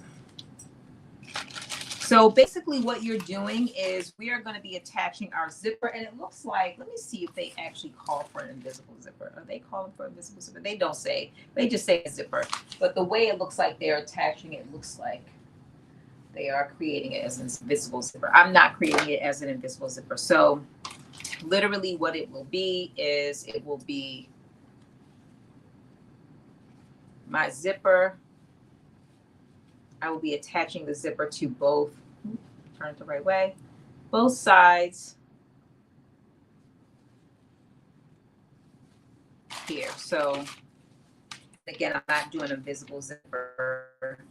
So basically what you're doing is we are going to be attaching our zipper, and it looks like, let me see if they actually call for an invisible zipper. Are they calling for an invisible zipper? They don't say, they just say zipper. But the way it looks like they're attaching it looks like they are creating it as an invisible zipper. I'm not creating it as an invisible zipper. So literally what it will be is it will be my zipper. I will be attaching the zipper to both, turn it the right way, both sides here. So again, I'm not doing a visible zipper.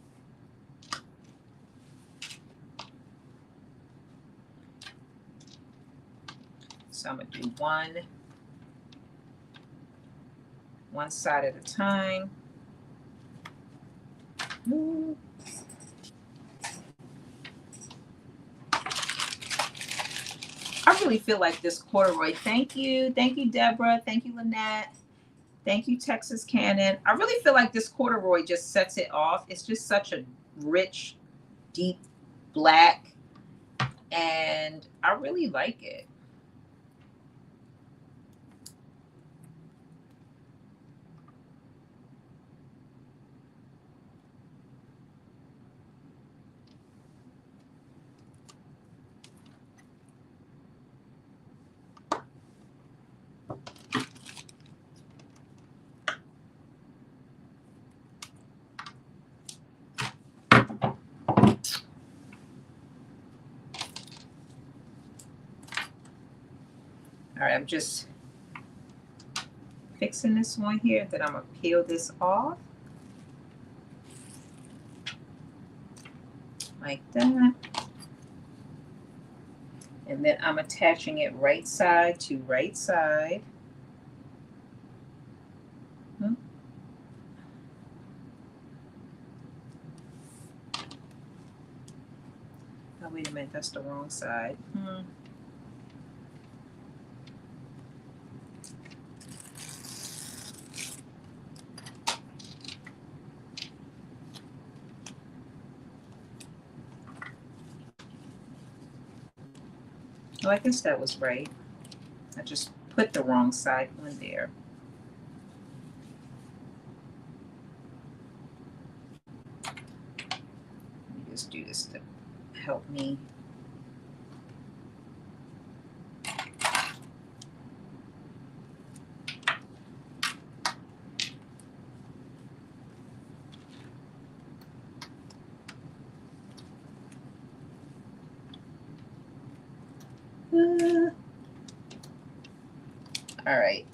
So I'm gonna do one side at a time. I really feel like this corduroy. Thank you, Deborah. Thank you, Lynette. Thank you, Texas Cannon. I really feel like this corduroy just sets it off. It's just such a rich, deep black, and I really like it. All right, I'm just fixing this one here, then I'm gonna peel this off like that. And then I'm attaching it right side to right side. wait a minute, that's the wrong side. Oh, I guess that was right. I just put the wrong side on there. Let me just do this to help me. All right.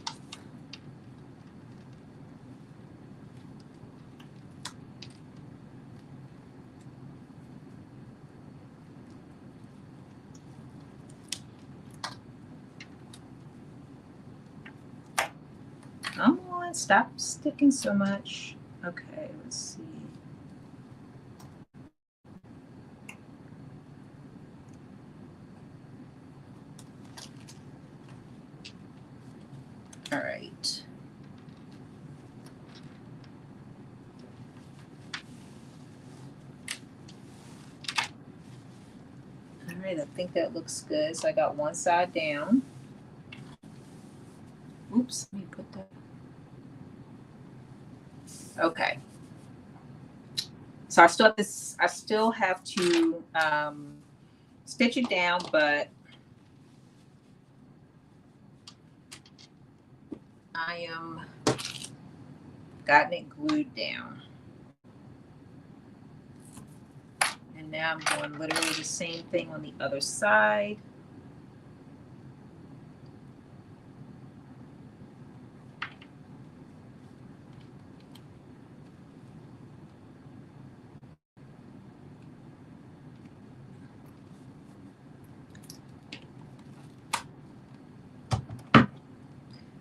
Come on, stop sticking so much. Okay, let's see. All right. All right, I think that looks good. So I got one side down. Oops, let me put that. Okay. So I still have to stitch it down, but I am gotten it glued down. And now I'm doing literally the same thing on the other side.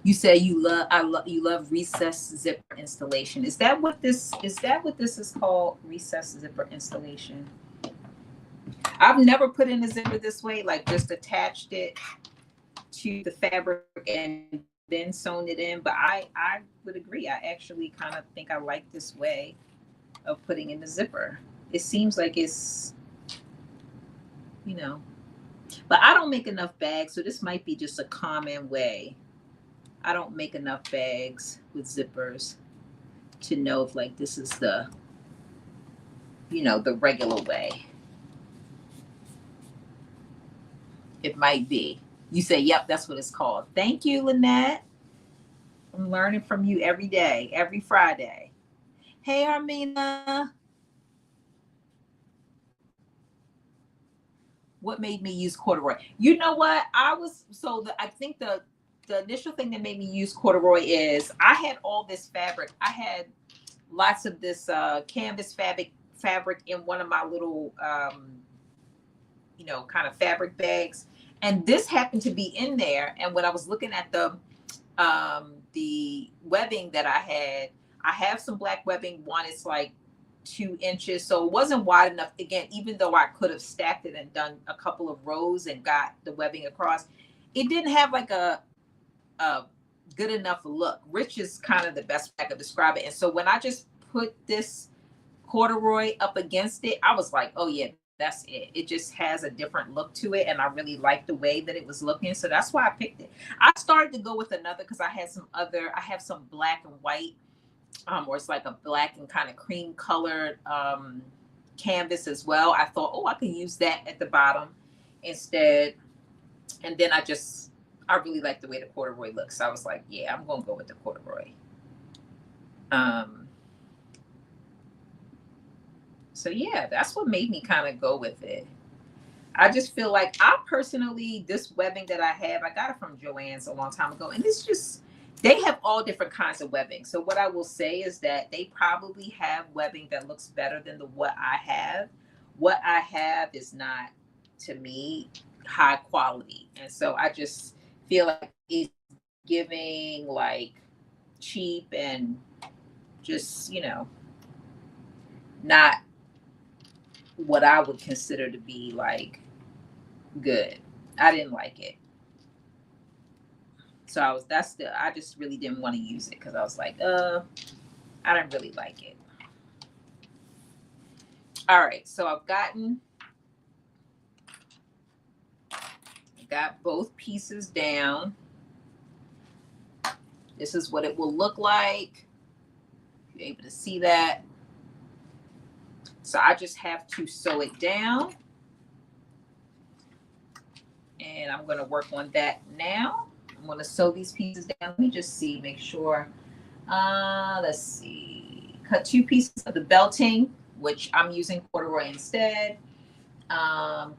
You say you love recess zipper installation. Is that what this is called? Recess zipper installation. I've never put in a zipper this way, like just attached it to the fabric and then sewn it in. But I would agree. I actually kind of think I like this way of putting in the zipper. It seems like it's, but I don't make enough bags, so this might be just a common way. I don't make enough bags with zippers to know if like this is the, the regular way. It might be. You say, yep, that's what it's called. Thank you, Lynette. I'm learning from you every day, every Friday. Hey, Armina. What made me use corduroy? You know what? I think the initial thing that made me use corduroy is I had all this fabric. I had lots of this canvas fabric in one of my little kind of fabric bags, and this happened to be in there. And when I was looking at the webbing that I have some black webbing. One is like 2 inches, so it wasn't wide enough. Again, even though I could have stacked it and done a couple of rows and got the webbing across, it didn't have like a good enough look. Rich is kind of the best way I could describe it. And so when I just put this corduroy up against it, I was like, oh yeah, that's it. It just has a different look to it, and I really liked the way that it was looking. So that's why I picked it. I started to go with another because I have some black and white, or it's like a black and kind of cream colored canvas as well. I thought, oh, I can use that at the bottom instead. And then I really like the way the corduroy looks. So I was like, yeah, I'm gonna go with the corduroy. So yeah, that's what made me kind of go with it. I just feel like this webbing that I got it from Joann's a long time ago. And they have all different kinds of webbing. So what I will say is that they probably have webbing that looks better than what I have. What I have is not, to me, high quality. And so I just feel like it's giving like cheap and just, not what I would consider to be like good. I didn't like it. So I just really didn't want to use it because I was like, I didn't really like it. All right, so got both pieces down. This is what it will look like. You're able to see that. So I just have to sew it down. And I'm going to work on that now. I'm going to sew these pieces down. Let me just see, make sure. Let's see. Cut 2 pieces of the belting, which I'm using corduroy instead.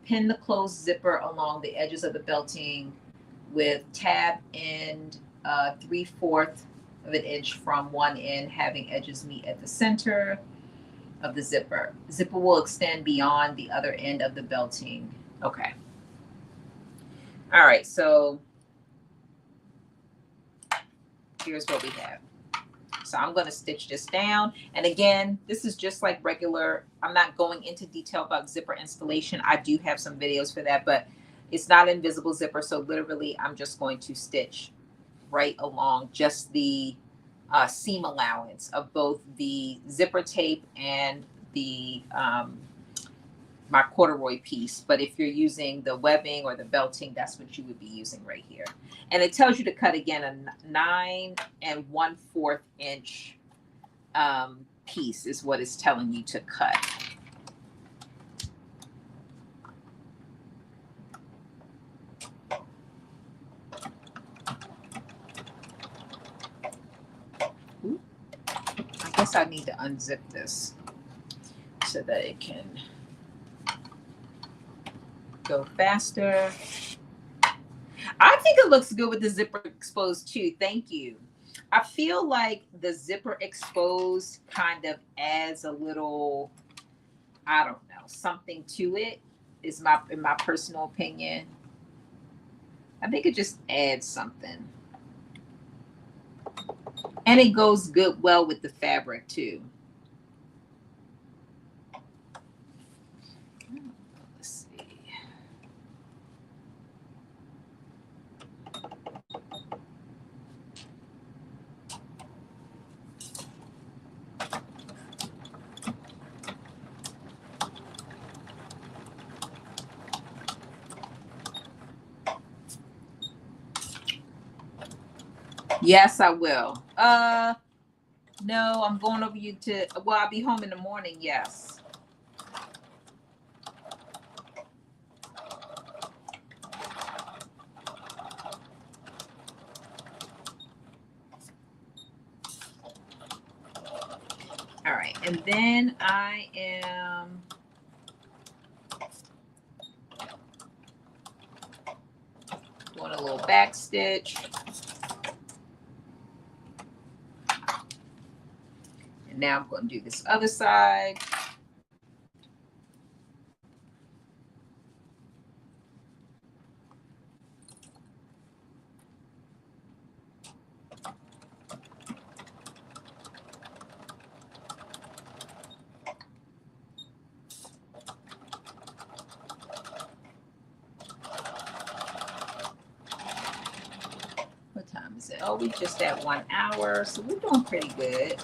Pin the closed zipper along the edges of the belting with tab end 3/4 of an inch from one end, having edges meet at the center of the zipper. Zipper will extend beyond the other end of the belting. Okay. All right, so here's what we have. So I'm going to stitch this down. And again, this is just like regular. I'm not going into detail about zipper installation. I do have some videos for that, but it's not invisible zipper. So literally, I'm just going to stitch right along just the seam allowance of both the zipper tape and the my corduroy piece. But if you're using the webbing or the belting, that's what you would be using right here. And it tells you to cut again a 9 1/4 inch piece is what it's telling you to cut. Ooh. I guess I need to unzip this so that it can go faster. I think it looks good with the zipper exposed too. Thank you. I feel like the zipper exposed kind of adds a little, I don't know, something to it. Is in my personal opinion. I think it just adds something. And it goes well with the fabric too. Let's see. Yes, I will. No, I'm going over you to, well, I'll be home in the morning. Yes. All right. And then I am doing a little back stitch. And now I'm going to do this other side. What time is it? Oh, we just at 1 hour, so we're doing pretty good.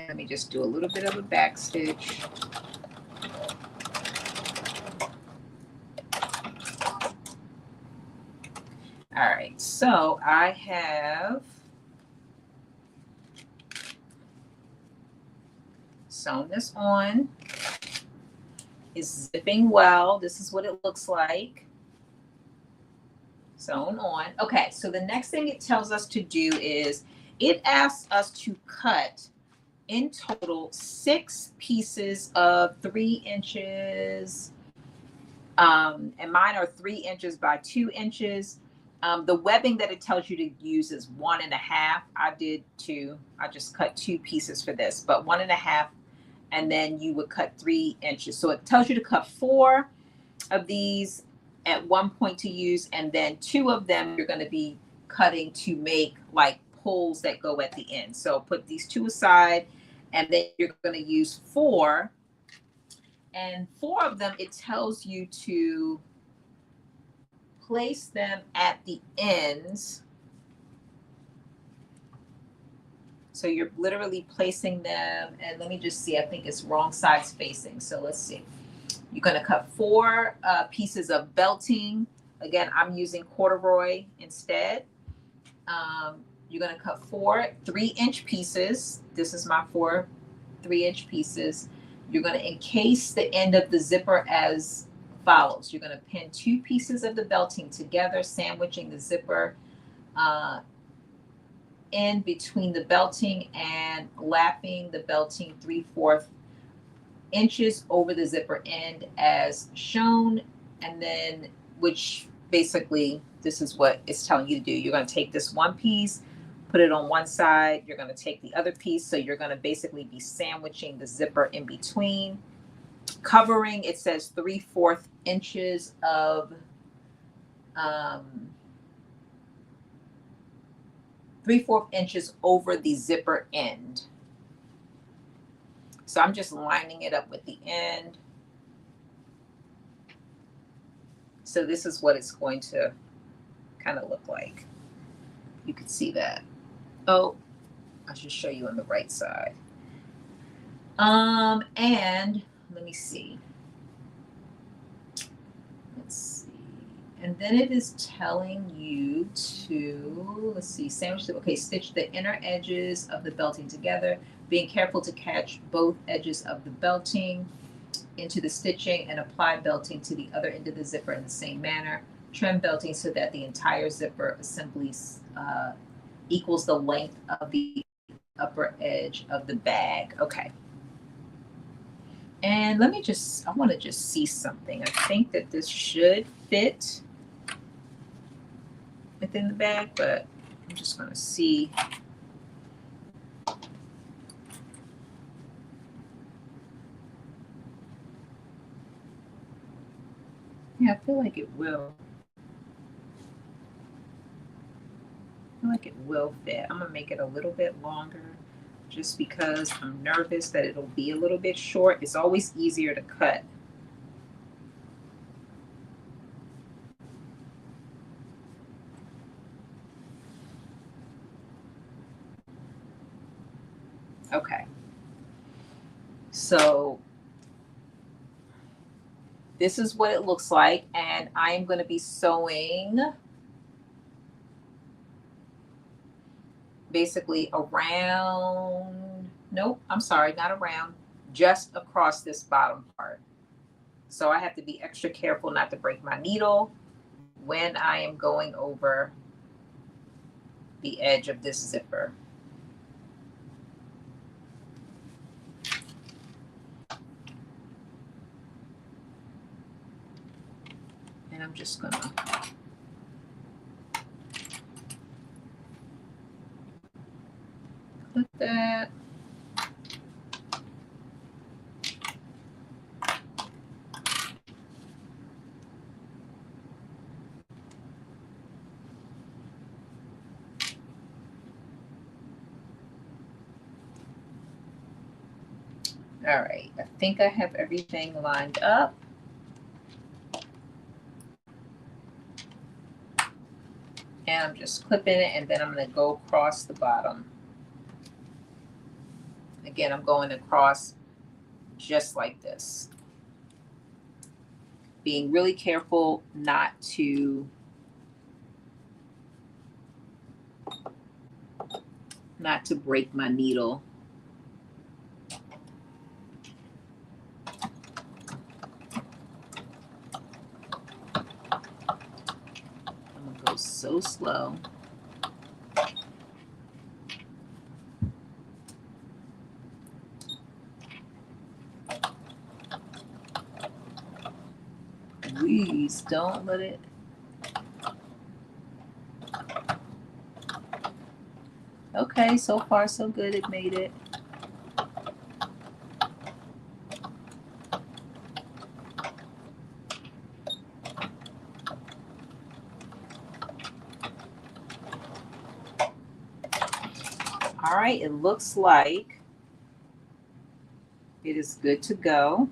Let me just do a little bit of a back stitch. All right, so I have sewn this on. It's zipping well. This is what it looks like. Sewn on. Okay, so the next thing it tells us to do is it asks us to cut in total 6 pieces of 3 inches. And mine are 3 inches by 2 inches. The webbing that it tells you to use is 1.5. I did 2. I just cut 2 pieces for this, but 1.5, and then you would cut 3 inches. So it tells you to cut 4 of these at one point to use, and then 2 of them you're going to be cutting to make like pulls that go at the end. So put these 2 aside, and then you're going to use 4, and 4 of them it tells you to place them at the ends. So you're literally placing them, and let me just see, I think it's wrong sides facing. So let's see. You're going to cut 4 pieces of belting. Again, I'm using corduroy instead. You're going to cut 4 3-inch pieces. This is my 4 3-inch pieces. You're going to encase the end of the zipper as follows. You're going to pin 2 pieces of the belting together, sandwiching the zipper in between the belting and lapping the belting 3/4 inches over the zipper end as shown. And then, which basically this is what it's telling you to do. You're going to take this one piece, put it on one side. You're going to take the other piece. So you're going to basically be sandwiching the zipper in between, covering, it says 3/4 inches of 3/4 inches over the zipper end. So I'm just lining it up with the end. So this is what it's going to kind of look like. You can see that. Oh, I should show you on the right side. And let me see. Let's see. And then it is telling you to, let's see, sandwich the, okay, stitch the inner edges of the belting together, being careful to catch both edges of the belting into the stitching and apply belting to the other end of the zipper in the same manner. Trim belting so that the entire zipper assembly equals the length of the upper edge of the bag. Okay. And let me just, I want to just see something. I think that this should fit within the bag, but I'm just going to see. Yeah, I feel like it will. I feel like it will fit. I'm going to make it a little bit longer just because I'm nervous that it'll be a little bit short. It's always easier to cut. Okay. So this is what it looks like, and I am going to be sewing basically around, nope, I'm sorry, not around, just across this bottom part. So I have to be extra careful not to break my needle when I am going over the edge of this zipper. And I'm just gonna clip that. All right, I think I have everything lined up. And I'm just clipping it, and then I'm going to go across the bottom. Again, I'm going across just like this. Being really careful not to break my needle. I'm going to go so slow. Please don't let it. Okay, so far so good. It made it. All right, it looks like it is good to go.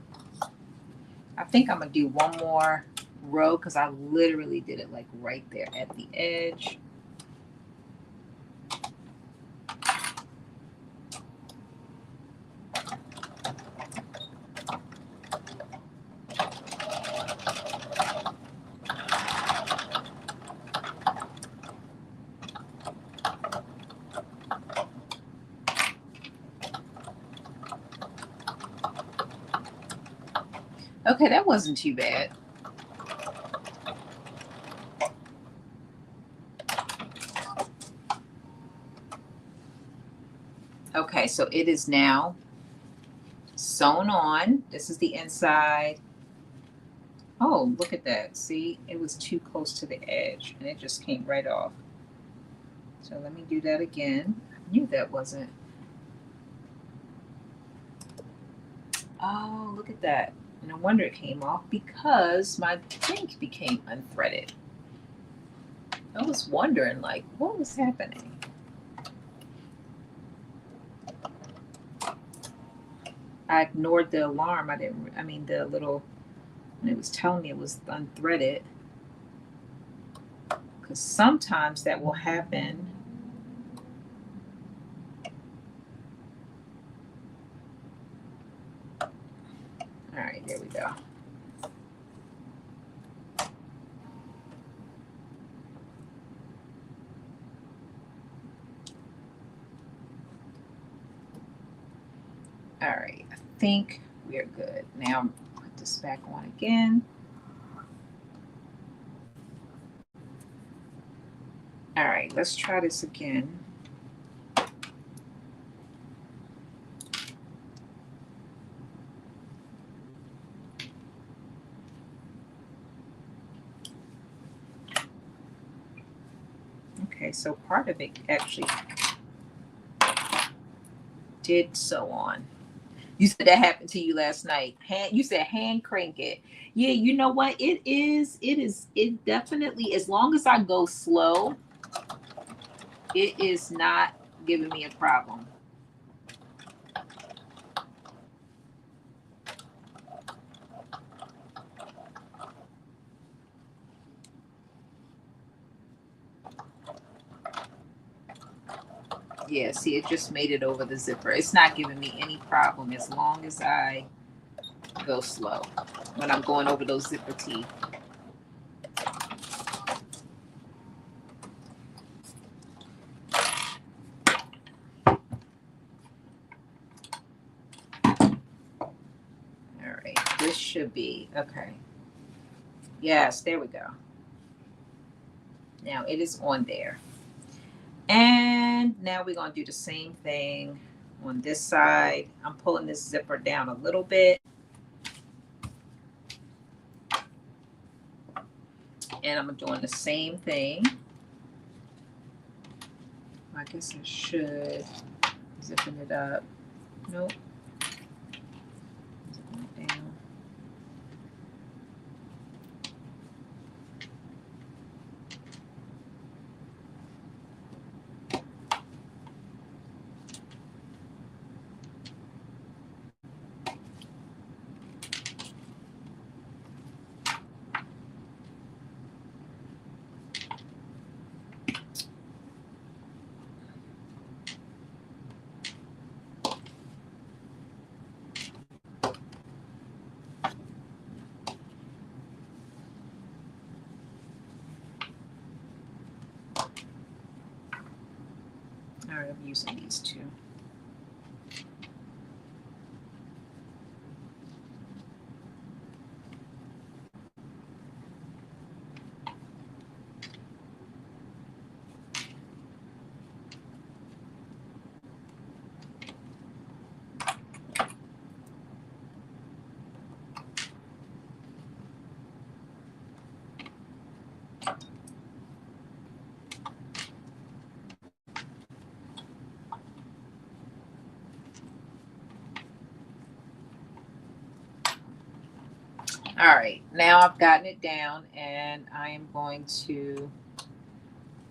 I think I'm gonna do one more row because I literally did it like right there at the edge. Okay, that wasn't too bad. Okay, so it is now sewn on. This is the inside. Oh, look at that. See, it was too close to the edge and it just came right off. So let me do that again. I knew that wasn't. Oh, look at that. No wonder it came off because my thing became unthreaded. I was wondering, like, what was happening? I ignored the alarm. The little, when it was telling me it was unthreaded. Because sometimes that will happen. All right, there we go. All right, I think we're good. Now put this back on again. All right, let's try this again. Okay, so part of it actually did sew on. You said that happened to you last night. You said hand crank it. Yeah, you know what? It definitely, as long as I go slow, it is not giving me a problem. Yeah, see, it just made it over the zipper. It's not giving me any problem as long as I go slow when I'm going over those zipper teeth. All right, this should be okay. Yes, there we go. Now it is on there. And now we're going to do the same thing on this side. I'm pulling this zipper down a little bit. And I'm doing the same thing. I guess I should zipping it up. Nope. Zipping it down. All right, I'm using these two. All right, now I've gotten it down, and I am going to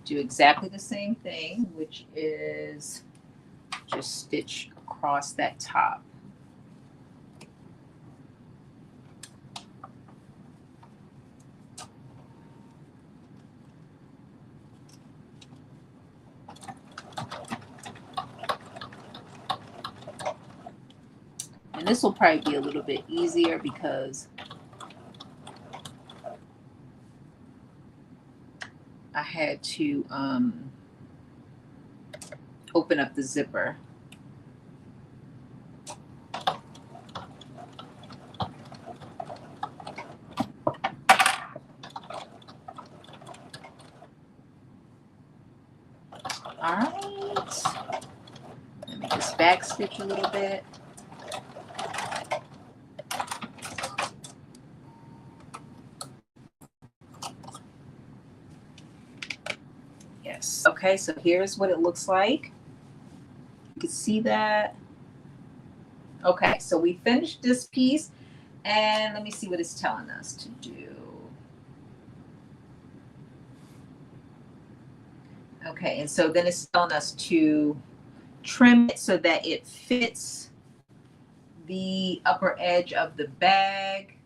do exactly the same thing, which is just stitch across that top. And this will probably be a little bit easier because I had to open up the zipper. All right, let me just back stitch a little bit. Yes. Okay, so here's what it looks like. You can see that. Okay, so we finished this piece, and let me see what it's telling us to do. Okay, and so then it's telling us to trim it so that it fits the upper edge of the bag.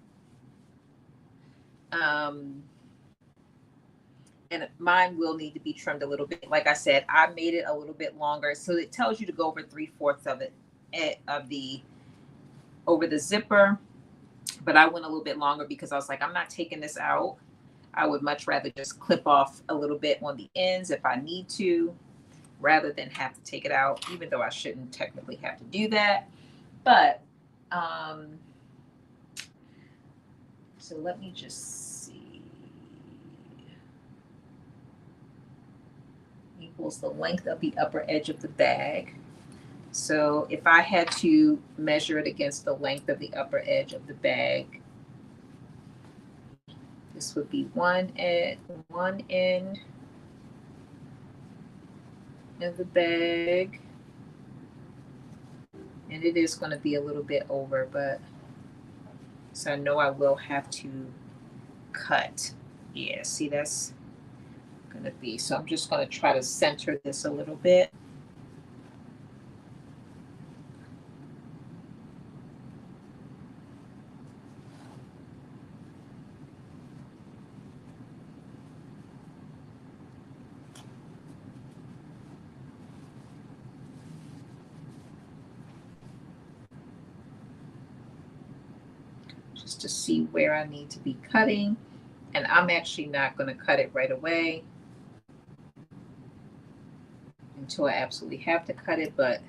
And mine will need to be trimmed a little bit. Like I said, I made it a little bit longer, so it tells you to go over 3/4 of it over the zipper. But I went a little bit longer because I was like, I'm not taking this out. I would much rather just clip off a little bit on the ends if I need to, rather than have to take it out, even though I shouldn't technically have to do that. But so let me just see. Equals the length of the upper edge of the bag. So if I had to measure it against the length of the upper edge of the bag, this would be one end of the bag. And it is going to be a little bit over, but so I know I will have to cut. Yeah, see, that's going to be, so I'm just going to try to center this a little bit. Just to see where I need to be cutting. And I'm actually not going to cut it right away until I absolutely have to cut it, but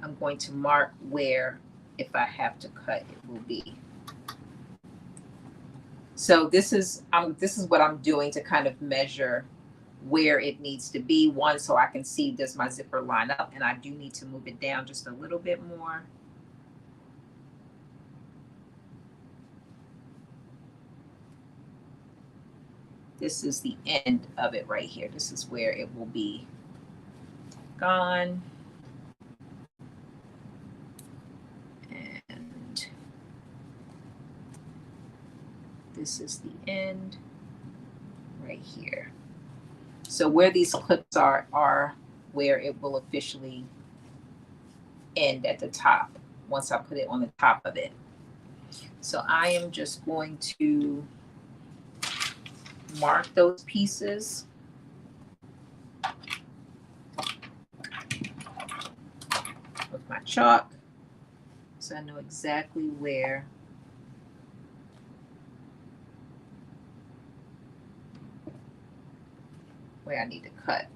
I'm going to mark where, if I have to cut, it will be. So this is what I'm doing to kind of measure where it needs to be. One, so I can see, does my zipper line up, and I do need to move it down just a little bit more. This is the end of it right here. This is where it will be gone. And this is the end right here. So where these clips are where it will officially end at the top once I put it on the top of it. So I am just going to mark those pieces. With my chalk, so I know exactly where I need to cut.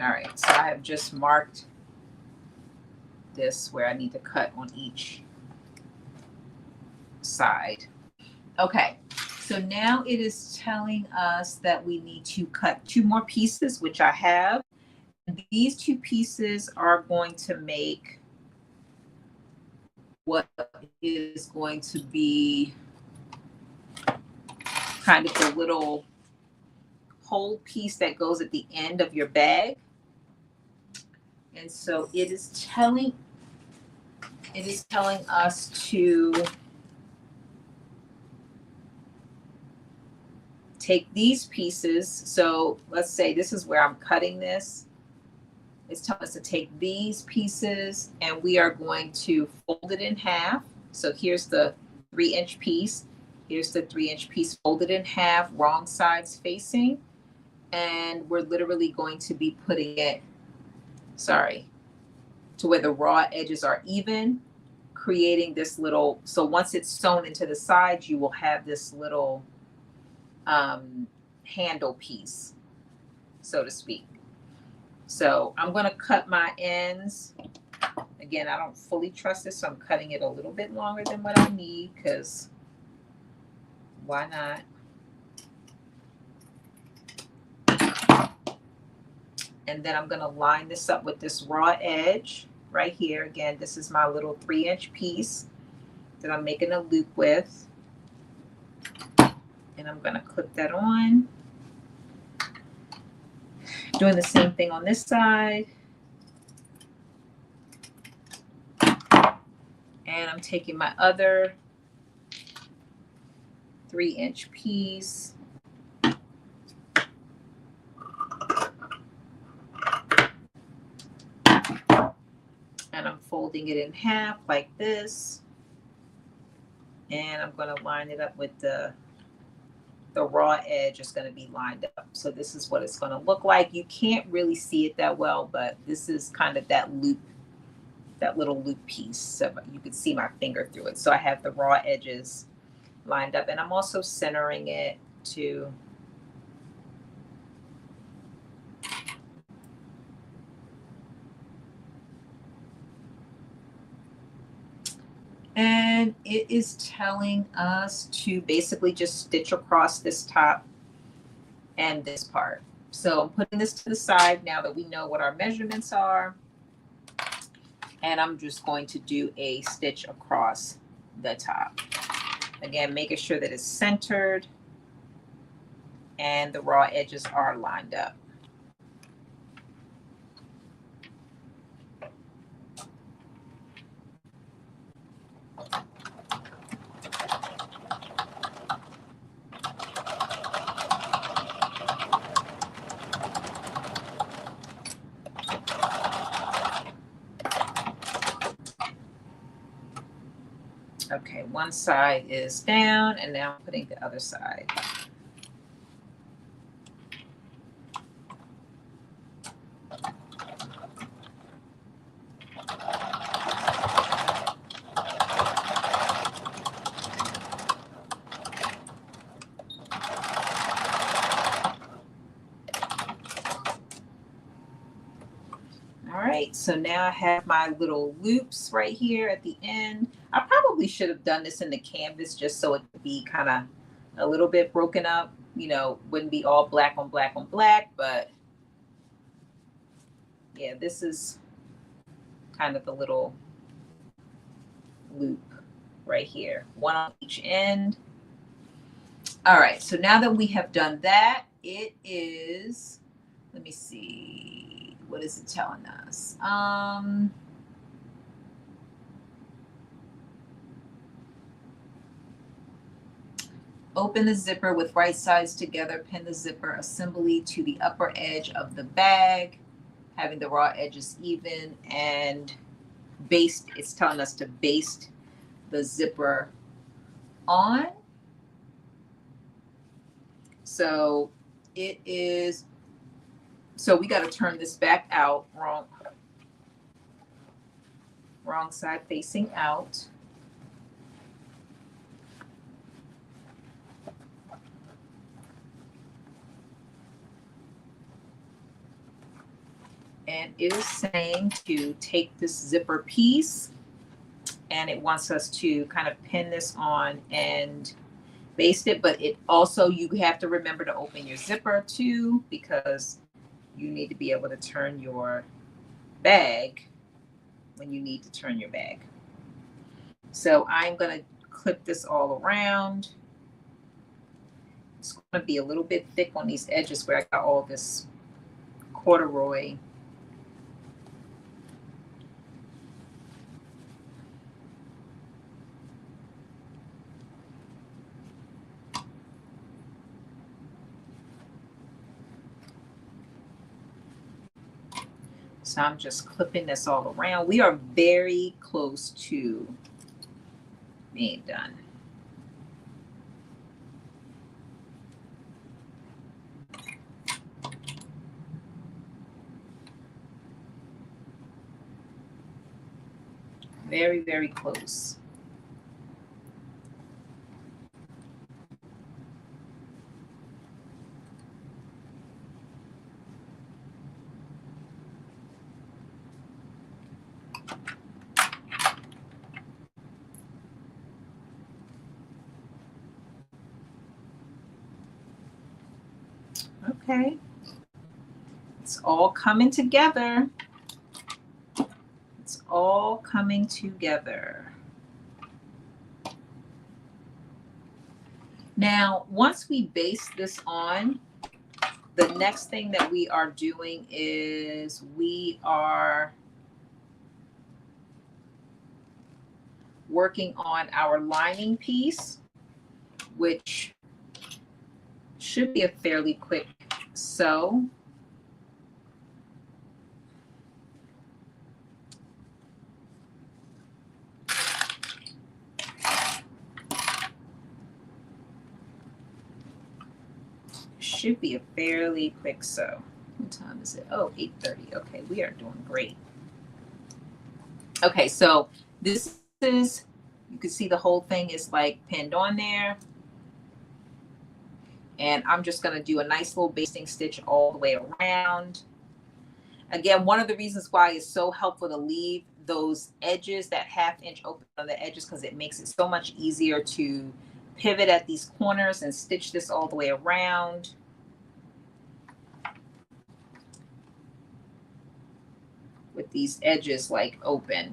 All right, so I have just marked this where I need to cut on each side. Okay, so now it is telling us that we need to cut 2 more pieces, which I have. And these 2 pieces are going to make what is going to be kind of the little whole piece that goes at the end of your bag. And so it is telling us to take these pieces. So let's say this is where I'm cutting this. It's telling us to take these pieces and we are going to fold it in half. So here's the 3-inch piece. Here's the 3-inch piece folded in half, wrong sides facing. And we're literally going to be putting it, to where the raw edges are even, creating this little, so once it's sewn into the sides, you will have this little handle piece, so to speak. So I'm going to cut my ends. Again, I don't fully trust this, so I'm cutting it a little bit longer than what I need, because why not? And then I'm going to line this up with this raw edge right here. Again, this is my little 3-inch piece that I'm making a loop with. And I'm going to clip that on. Doing the same thing on this side. And I'm taking my other 3-inch piece. And I'm folding it in half like this. And I'm going to line it up with the raw edge is going to be lined up. So this is what it's going to look like. You can't really see it that well, but this is kind of that loop, that little loop piece. So you can see my finger through it. So I have the raw edges lined up, and I'm also centering it to and it is telling us to basically just stitch across this top and this part. So I'm putting this to the side now that we know what our measurements are. And I'm just going to do a stitch across the top. Again, making sure that it's centered and the raw edges are lined up. Okay, one side is down, and now I'm putting the other side. All right, so now I have my little loops right here at the end. I probably should have done this in the canvas just so it could be kind of a little bit broken up, wouldn't be all black on black on black, but yeah, this is kind of the little loop right here, one on each end. All right, so now that we have done that, it is, let me see, what is it telling us? Open the zipper with right sides together, pin the zipper assembly to the upper edge of the bag, having the raw edges even, and baste, it's telling us to baste the zipper on. So it is, so we got to turn this back out, wrong side facing out. And it is saying to take this zipper piece and it wants us to kind of pin this on and baste it, but it also, you have to remember to open your zipper too, because you need to be able to turn your bag when you need to turn your bag. So I'm going to clip this all around. It's going to be a little bit thick on these edges where I got all this corduroy. So I'm just clipping this all around. We are very close to being done. Very, very close. Okay. It's all coming together. It's all coming together. Now, once we baste this on, the next thing that we are doing is we are working on our lining piece, which should be a fairly quick sew. Should be a fairly quick sew. What time is it? Oh, 8:30. Okay, we are doing great. Okay, so this is, you can see the whole thing is like pinned on there. And I'm just going to do a nice little basting stitch all the way around. Again, one of the reasons why it's so helpful to leave those edges, that 1/2 inch open on the edges, because it makes it so much easier to pivot at these corners and stitch this all the way around. With these edges like open.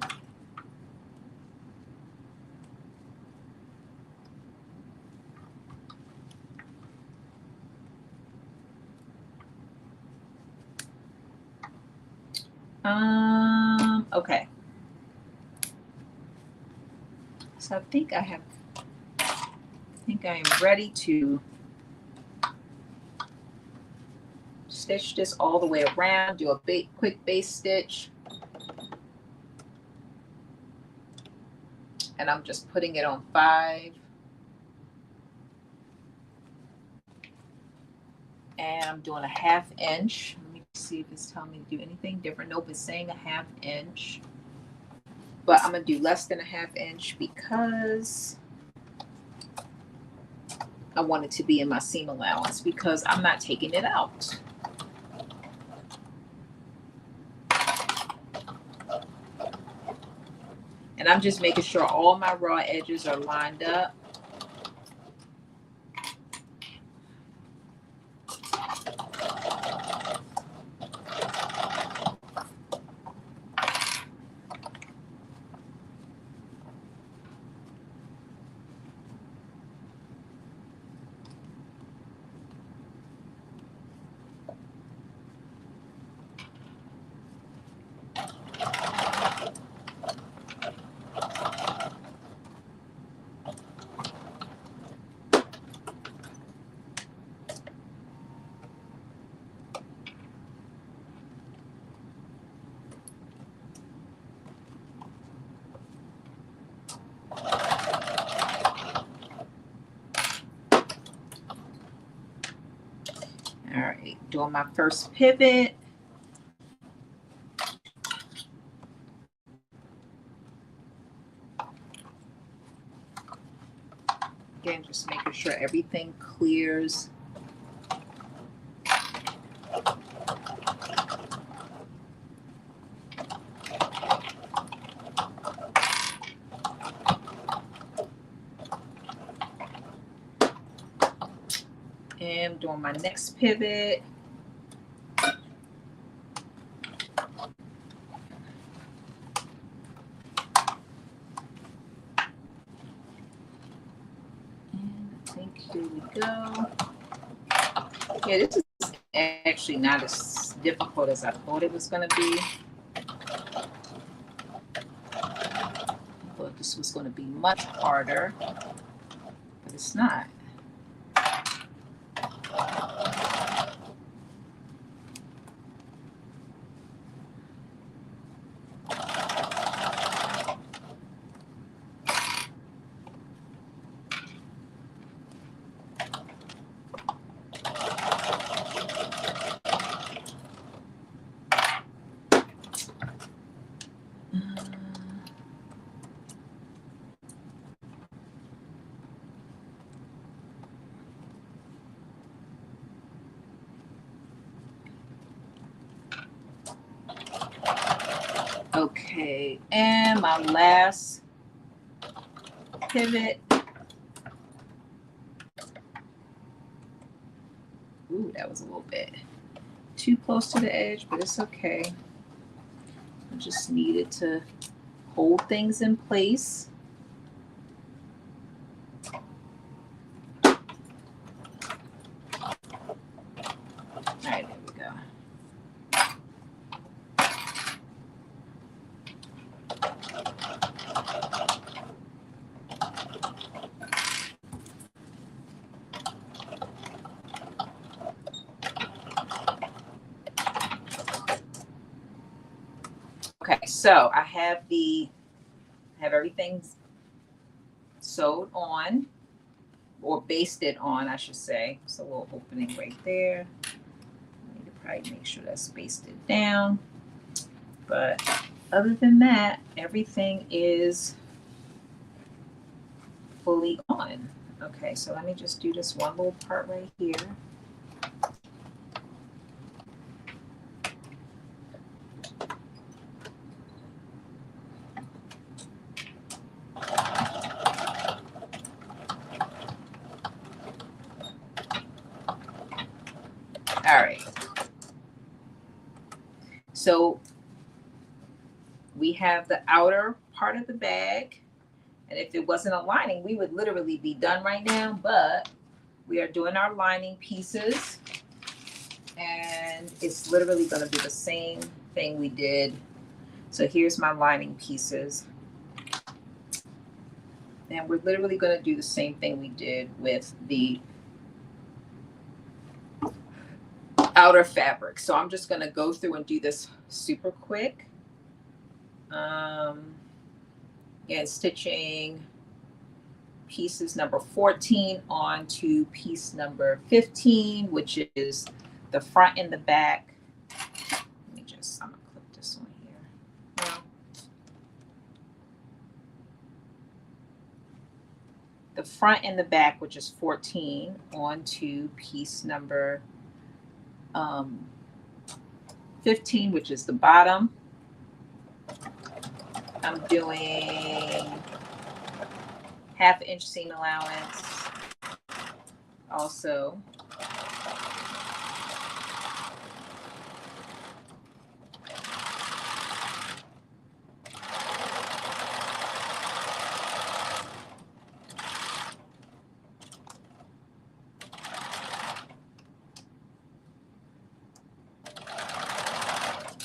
Okay. So I think I am ready to stitch this all the way around, do a quick base stitch. And I'm just putting it on 5. And I'm doing a 1/2 inch. Let me see if it's telling me to do anything different. Nope, it's saying a 1/2 inch. But I'm going to do less than a 1/2 inch because I want it to be in my seam allowance, because I'm not taking it out. And I'm just making sure all my raw edges are lined up. All right, doing my first pivot. Again, just making sure everything clears. And doing my next pivot. And I think here we go. Yeah, this is actually not as difficult as I thought it was going to be. I thought this was going to be much harder, but it's not. Okay, and my last pivot. Ooh, that was a little bit too close to the edge, but it's okay. I just needed to hold things in place. All right, there we go. Okay, so I have everything sewed on, or basted on, I should say. So a little opening right there. I need to probably make sure that's basted down. But other than that, everything is fully on. Okay, so let me just do this one little part right here. All right. So we have the outer part of the bag. And if it wasn't a lining, we would literally be done right now. But we are doing our lining pieces. And it's literally going to be the same thing we did. So here's my lining pieces. And we're literally going to do the same thing we did with the outer fabric. So I'm just going to go through and do this super quick. And stitching pieces number 14 onto piece number 15, which is the front and the back. I'm going to clip this one here. The front and the back, which is 14, onto piece number 15, which is the bottom. I'm doing 1/2 inch seam allowance. Also,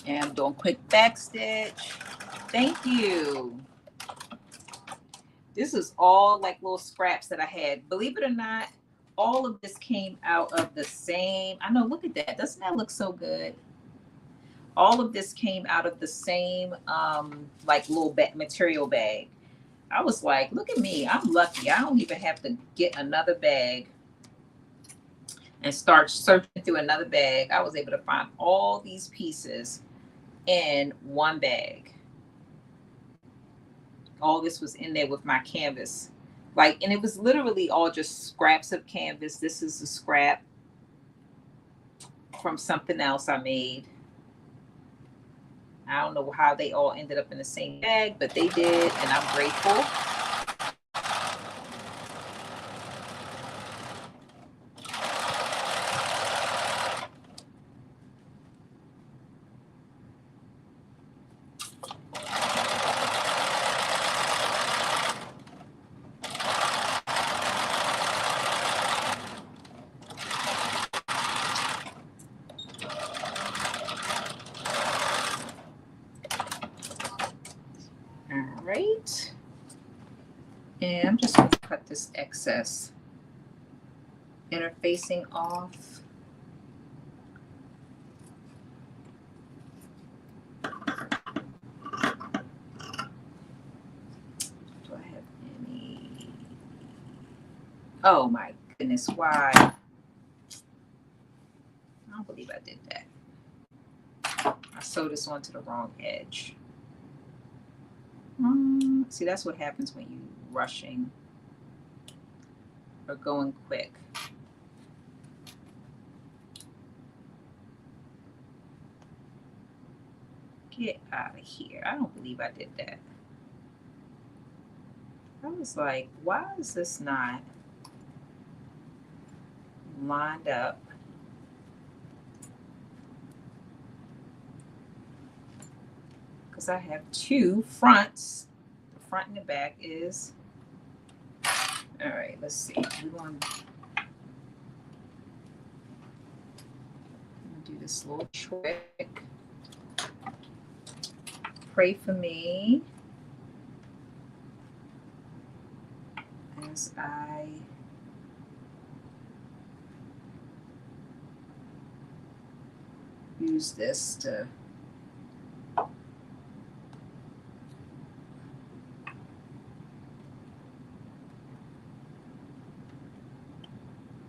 and I'm doing quick back stitch. Thank you. This is all like little scraps that I had. Believe it or not, all of this came out of the same. I know, look at that. Doesn't that look so good? All of this came out of the same like little material bag. I was like, look at me. I'm lucky. I don't even have to get another bag and start searching through another bag. I was able to find all these pieces in one bag. All this was in there with my canvas. Like, and it was literally all just scraps of canvas. This is a scrap from something else I made. I don't know how they all ended up in the same bag, but they did, and I'm grateful. cut this excess interfacing off. Do I have any? Oh my goodness, why? I don't believe I did that. I sewed this onto the wrong edge. See, that's what happens when you're rushing or going quick. Get out of here. I don't believe I did that. I was like, why is this not lined up? Because I have two fronts. The front and the back is. All right, let's see. We're going to do this little trick. Pray for me as I use this to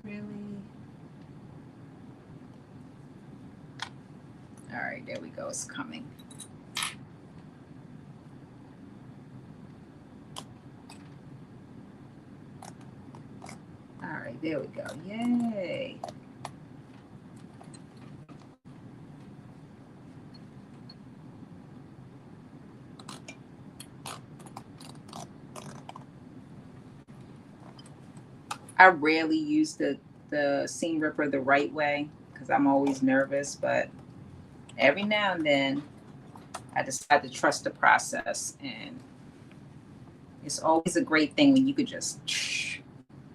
really. All right, there we go. It's coming. All right, there we go. Yay. I rarely use the seam ripper the right way because I'm always nervous, but every now and then I decide to trust the process, and it's always a great thing when you could just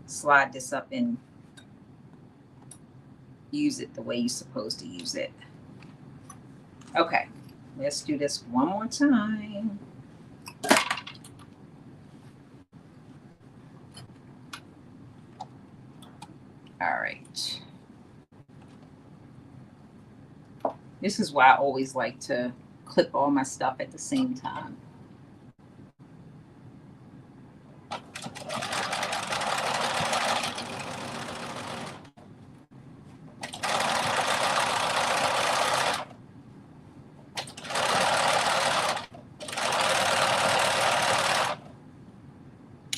slide this up and use it the way you're supposed to use it. Okay, let's do this one more time. All right. This is why I always like to clip all my stuff at the same time.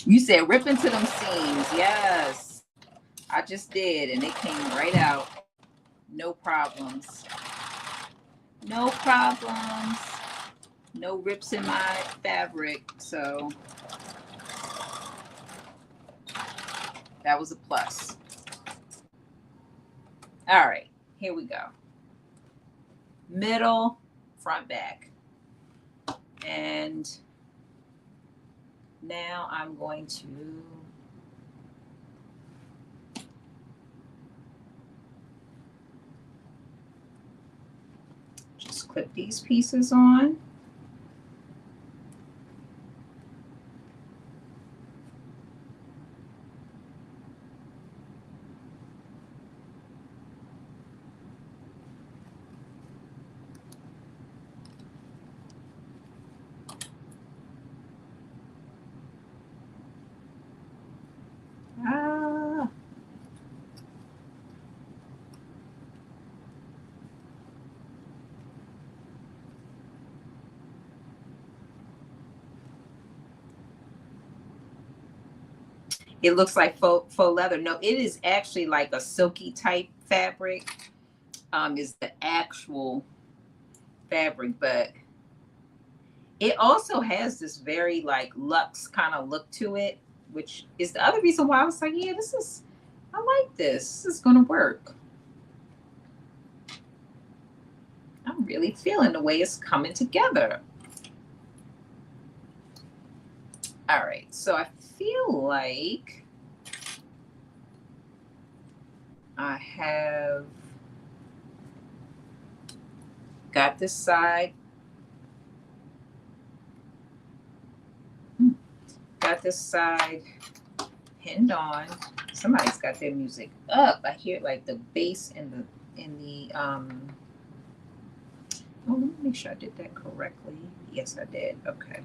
You said rip into them seams. Yes, I just did, and it came right out. No problems. No problems. No rips in my fabric, so that was a plus. All right, here we go. Middle, front, back. And now I'm going to just clip these pieces on. It looks like faux leather. No, it is actually like a silky type fabric. Is the actual fabric, but it also has this very like luxe kind of look to it, which is the other reason why I was like, yeah, I like this. This is gonna work. I'm really feeling the way it's coming together. All right, so I feel like I have got this side. Got this side pinned on. Somebody's got their music up. I hear like the bass and the oh, let me make sure I did that correctly. Yes, I did. Okay.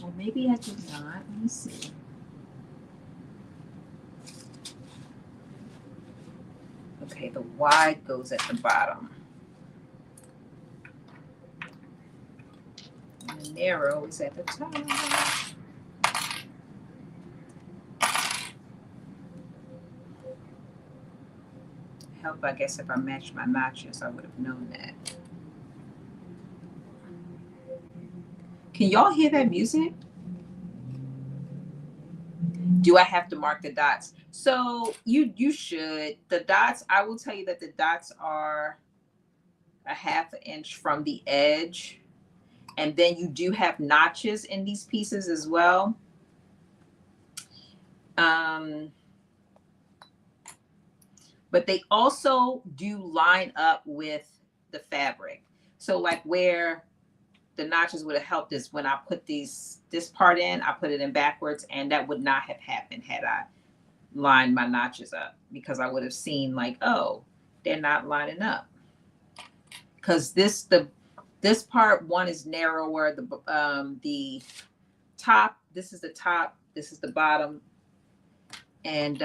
Or maybe I did not. Let me see. Okay, the wide goes at the bottom. And the narrow is at the top. Help, I guess, if I matched my notches, I would have known that. Can y'all hear that music? Do I have to mark the dots? So you should. The dots, I will tell you that the dots are a 1/2 inch from the edge. And then you do have notches in these pieces as well. But they also do line up with the fabric. So like where the notches would have helped is when I put this part in, I put it in backwards, and that would not have happened had I lined my notches up, because I would have seen like, oh, they're not lining up. Because this part one is narrower. The top, this is the top, this is the bottom. And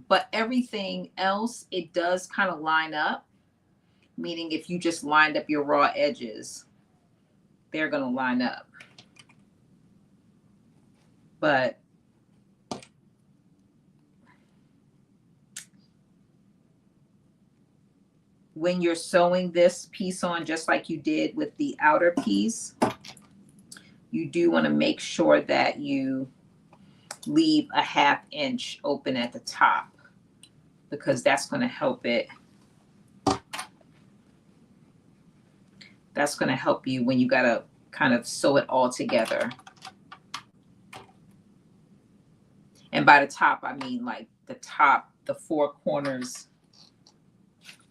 but everything else, it does kind of line up, meaning if you just lined up your raw edges, they're going to line up. But when you're sewing this piece on, just like you did with the outer piece, you do want to make sure that you leave a 1/2 inch open at the top, because that's going to help it. That's going to help you when you got to kind of sew it all together. And by the top, I mean like the top, the 4 corners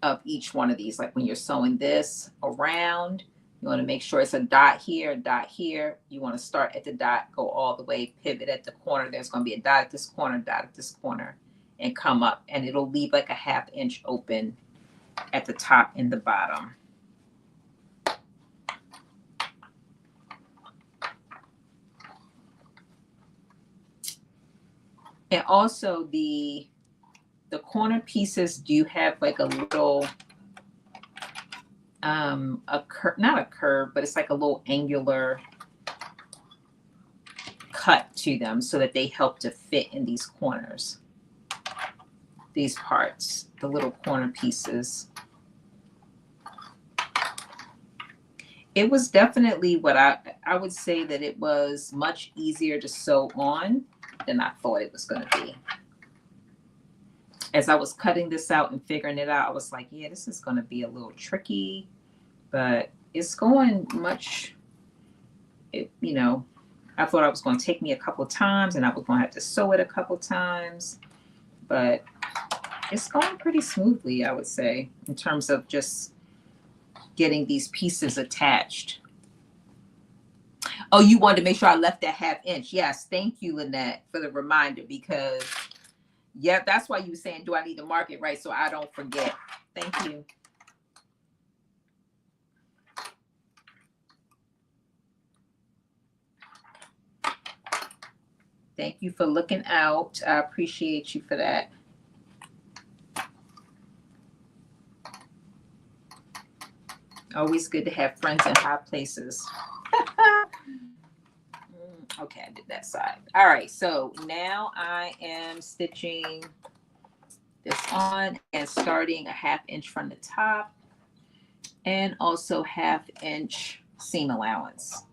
of each one of these. Like when you're sewing this around, you want to make sure it's a dot here, a dot here. You want to start at the dot, go all the way, pivot at the corner. There's going to be a dot at this corner, dot at this corner, and come up. And it'll leave like a 1/2 inch open at the top and the bottom. And also the corner pieces do have like a little not a curve, but it's like a little angular cut to them so that they help to fit in these corners. These parts, the little corner pieces. It was definitely what I would say that it was much easier to sew on than I thought it was going to be. As I was cutting this out and figuring it out, I was like, yeah, this is going to be a little tricky, but it's going much, you know, I thought it was going to take me a couple of times and I was going to have to sew it a couple of times, but it's going pretty smoothly, I would say, in terms of just getting these pieces attached. Oh, you wanted to make sure I left that 1/2 inch. Yes, thank you, Lynette, for the reminder, because yeah, that's why you were saying, do I need to mark it right so I don't forget? Thank you. Thank you for looking out. I appreciate you for that. Always good to have friends in high places. Okay, I did that side. All right, so now I am stitching this on and starting a 1/2 inch from the top and also 1/2 inch seam allowance.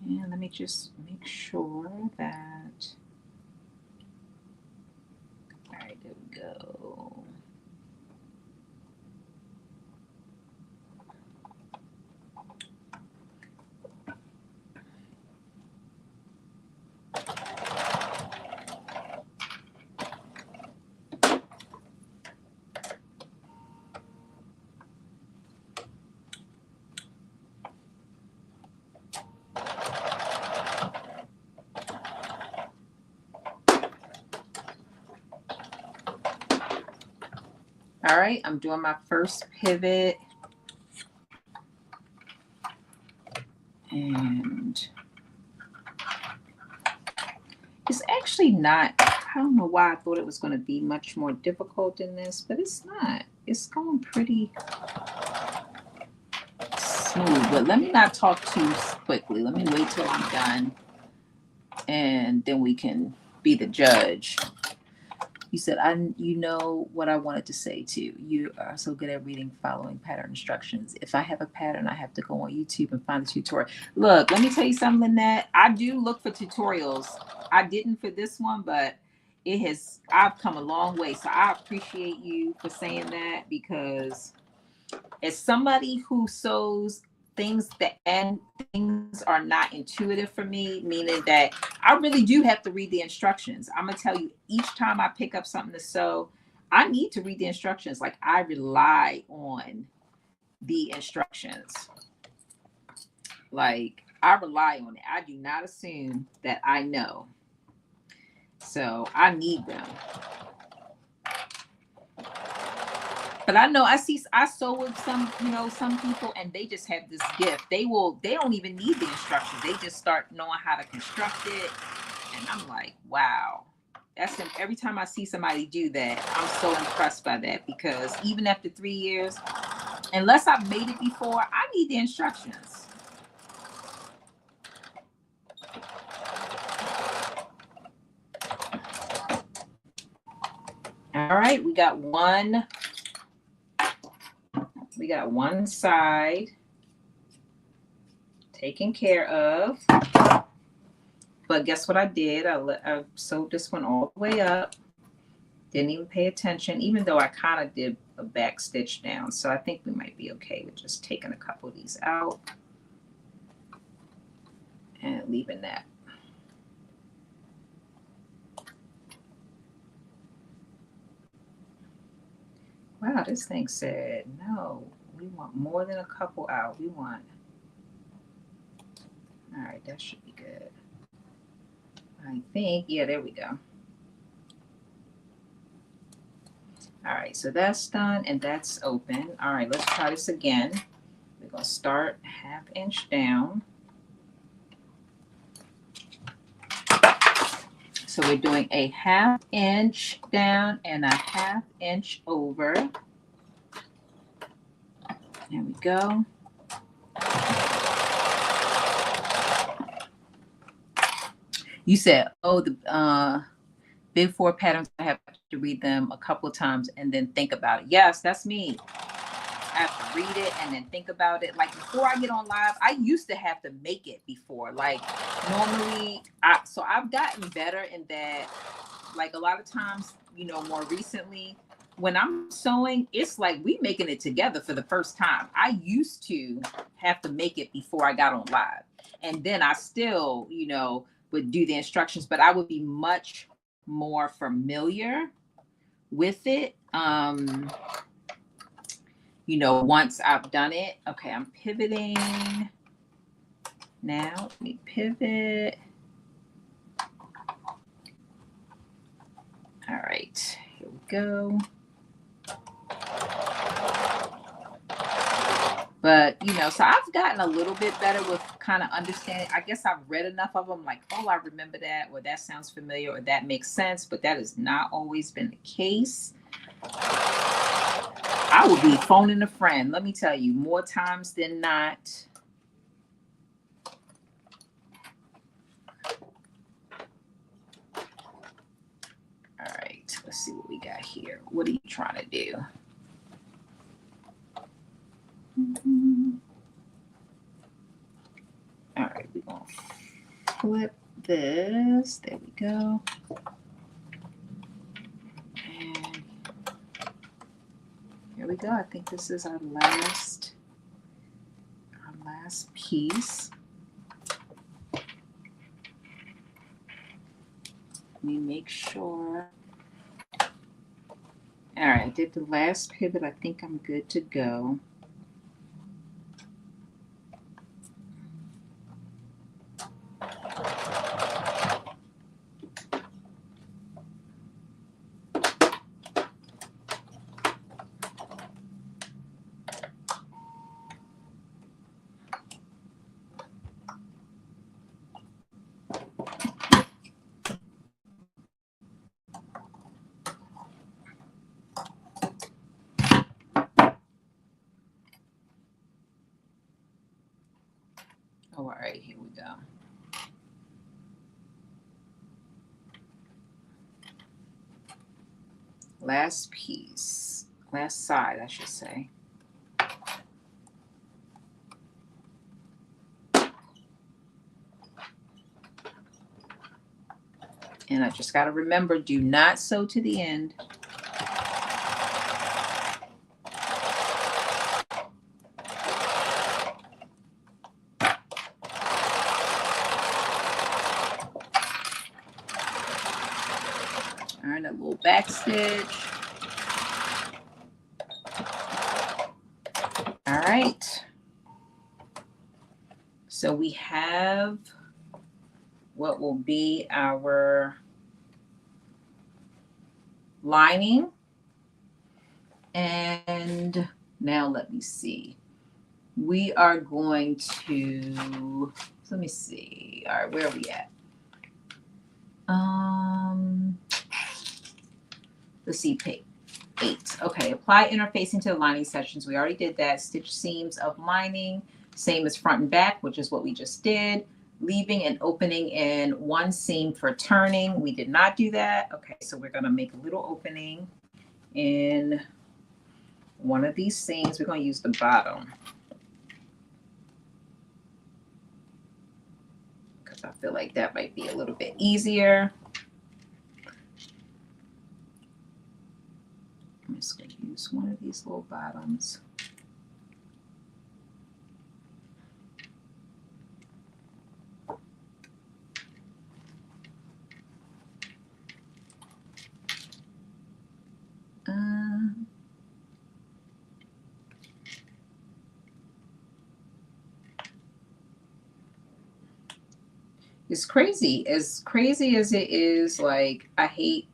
And let me just make sure that All right, I'm doing my first pivot. And it's actually not, I don't know why I thought it was going to be much more difficult than this, but it's not. It's going pretty smooth. But let me not talk too quickly. Let me wait till I'm done, and then we can be the judge. You said, you know what I wanted to say too. You are so good at reading, following pattern instructions. If I have a pattern, I have to go on YouTube and find a tutorial. Look, let me tell you something, Lynette. I do look for tutorials. I didn't for this one, but I've come a long way. So I appreciate you for saying that, because as somebody who sews things that and things are not intuitive for me, meaning that I really do have to read the instructions. I'm gonna tell you, each time I pick up something to sew, I need to read the instructions. Like, I rely on the instructions. Like, I rely on it. I do not assume that I know. So I need them. But I know I sew with some, some people, and they just have this gift. They don't even need the instructions. They just start knowing how to construct it. And I'm like, wow. Every time I see somebody do that, I'm so impressed by that, because even after 3 years, unless I've made it before, I need the instructions. All right, we got one side taken care of. But guess what I did? I sewed this one all the way up. Didn't even pay attention, even though I kind of did a back stitch down. So I think we might be okay with just taking a couple of these out and leaving that. Wow, this thing said, no, we want more than a couple out. We want, all right, that should be good. I think, yeah, there we go. All right, so that's done and that's open. All right, let's try this again. We're gonna start 1/2 inch down. So we're doing a 1/2 inch down and a 1/2 inch over. There we go. You said, oh, the big 4 patterns, I have to read them a couple of times and then think about it. Yes, that's me. I have to read it and then think about it. Like, before I get on live, I used to have to make it before. Like, normally, so I've gotten better in that. Like, a lot of times, more recently, when I'm sewing, it's like we making it together for the first time. I used to have to make it before I got on live. And then I still, would do the instructions, but I would be much more familiar with it. Once I've done it. Okay, I'm pivoting now. Let me pivot. All right, here we go. But, so I've gotten a little bit better with kind of understanding. I guess I've read enough of them, like, oh, I remember that, or that sounds familiar, or that makes sense, but that has not always been the case. I would be phoning a friend, let me tell you, more times than not. All right, let's see what we got here. What are you trying to do? All right, we're going to flip this. There we go. And here we go. I think this is our last piece. Let me make sure. All right, I did the last pivot. I think I'm good to go. All right, here we go. Last piece, last side, I should say. And I just got to remember, do not sew to the end. All right, a little back stitch. All right. So we have what will be our lining. And now let me see. We are going to, let me see. All right, where are we at? Let's see, page 8. Okay, apply interfacing to the lining sections. We already did that. Stitch seams of lining, same as front and back, which is what we just did. Leaving an opening in one seam for turning. We did not do that. Okay, so we're gonna make a little opening in one of these seams. We're gonna use the bottom, because I feel like that might be a little bit easier. I'm just going to use one of these little bottoms. It's crazy. As crazy as it is, like, I hate,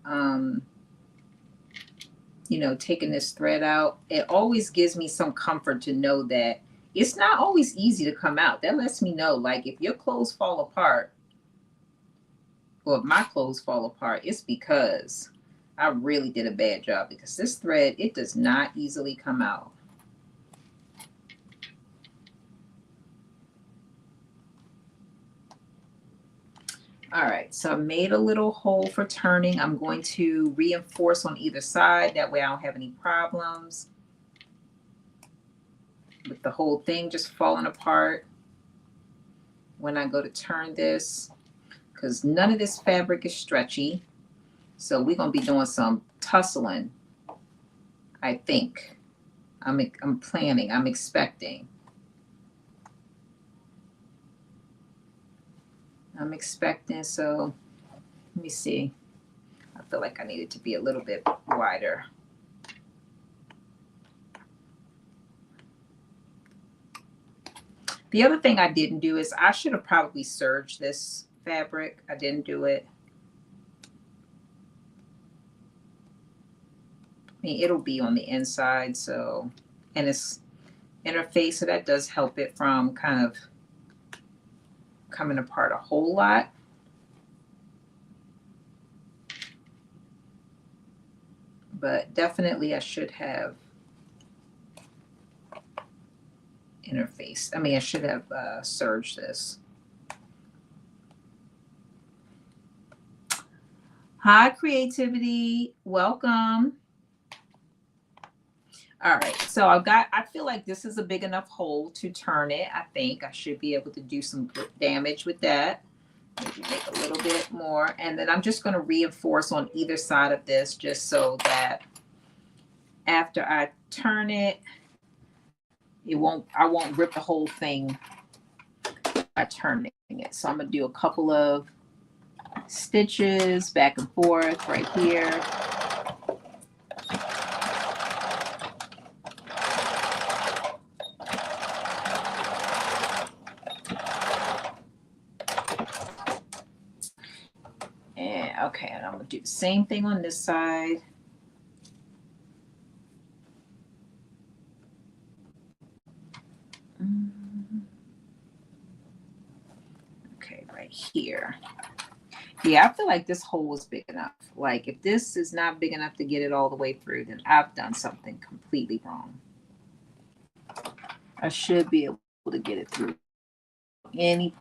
you know, taking this thread out. It always gives me some comfort to know that it's not always easy to come out. That lets me know, like, if your clothes fall apart, or if my clothes fall apart, it's because I really did a bad job, because this thread, it does not easily come out. All right, so I made a little hole for turning. I'm going to reinforce on either side. That way I don't have any problems with the whole thing just falling apart when I go to turn this, because none of this fabric is stretchy. So we're going to be doing some tussling, I think. I'm planning, I'm expecting. So let me see. I feel like I need it to be a little bit wider. The other thing I didn't do is I should have probably serged this fabric. I didn't do it. I mean, it'll be on the inside, so, and it's interface, so that does help it from kind of coming apart a whole lot. But definitely I should have interface. I mean, I should have serged this. Hi, creativity. Welcome. All right, so I feel like this is a big enough hole to turn it. I think I should be able to do some good damage with that. Maybe make a little bit more. And then I'm just going to reinforce on either side of this, just so that after I turn it, I won't rip the whole thing by turning it. So I'm going to do a couple of stitches back and forth right here. And okay, and I'm going to do the same thing on this side. Okay, right here. Yeah, I feel like this hole is big enough. Like, if this is not big enough to get it all the way through, then I've done something completely wrong. I should be able to get it through any.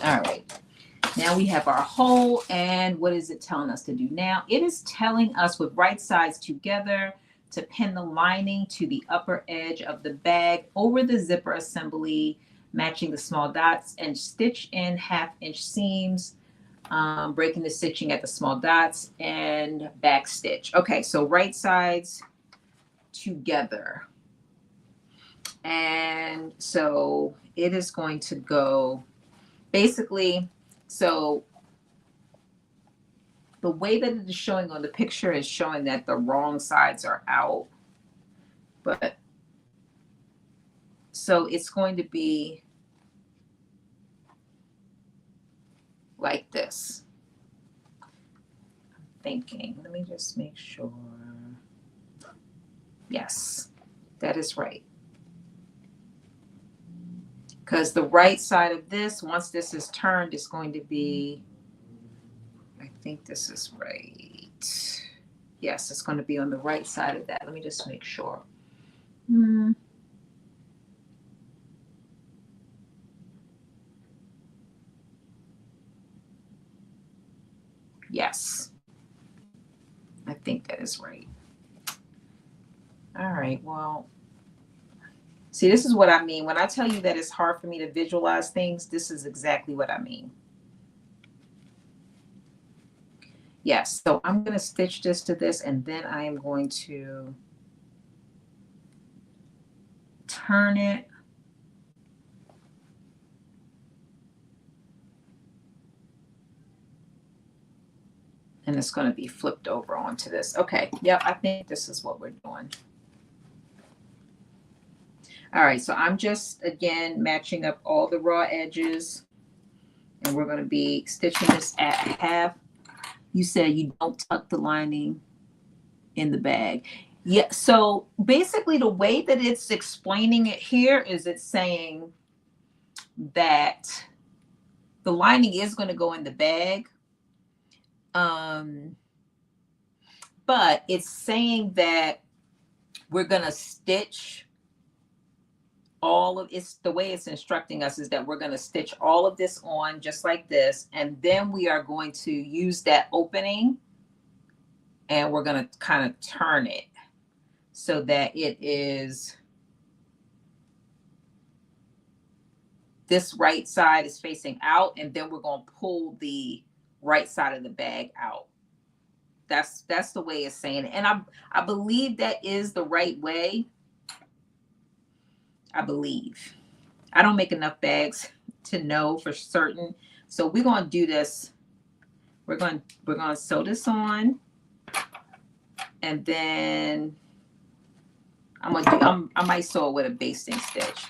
All right. Now we have our hole, and what is it telling us to do now? It is telling us with right sides together to pin the lining to the upper edge of the bag over the zipper assembly, matching the small dots, and stitch in 1/2 inch seams, breaking the stitching at the small dots, and back stitch. Okay, so right sides together. And so it is going to go basically, so the way that it is showing on the picture is showing that the wrong sides are out. But so it's going to be like this. I'm thinking, let me just make sure. Yes, that is right. Because the right side of this, once this is turned, is going to be, I think this is right. Yes, it's going to be on the right side of that. Let me just make sure. Yes, I think that is right. All right, well, see, this is what I mean. When I tell you that it's hard for me to visualize things, this is exactly what I mean. Yes, so I'm going to stitch this to this, and then I am going to turn it. And it's going to be flipped over onto this. Okay, yep, I think this is what we're doing. All right, so I'm just, again, matching up all the raw edges. And we're going to be stitching this at 1/2. You said you don't tuck the lining in the bag. Yeah, so basically the way that it's explaining it here is it's saying that the lining is going to go in the bag. But it's saying that we're going to stitch all of it's the way it's instructing us is that we're going to stitch all of this on just like this, and then we are going to use that opening and we're going to kind of turn it so that it is this right side is facing out, and then we're going to pull the right side of the bag out. That's the way it's saying it. And I believe that is the right way. I believe. I don't make enough bags to know for certain. So we're going to do this. We're going to sew this on, and then I might sew it with a basting stitch.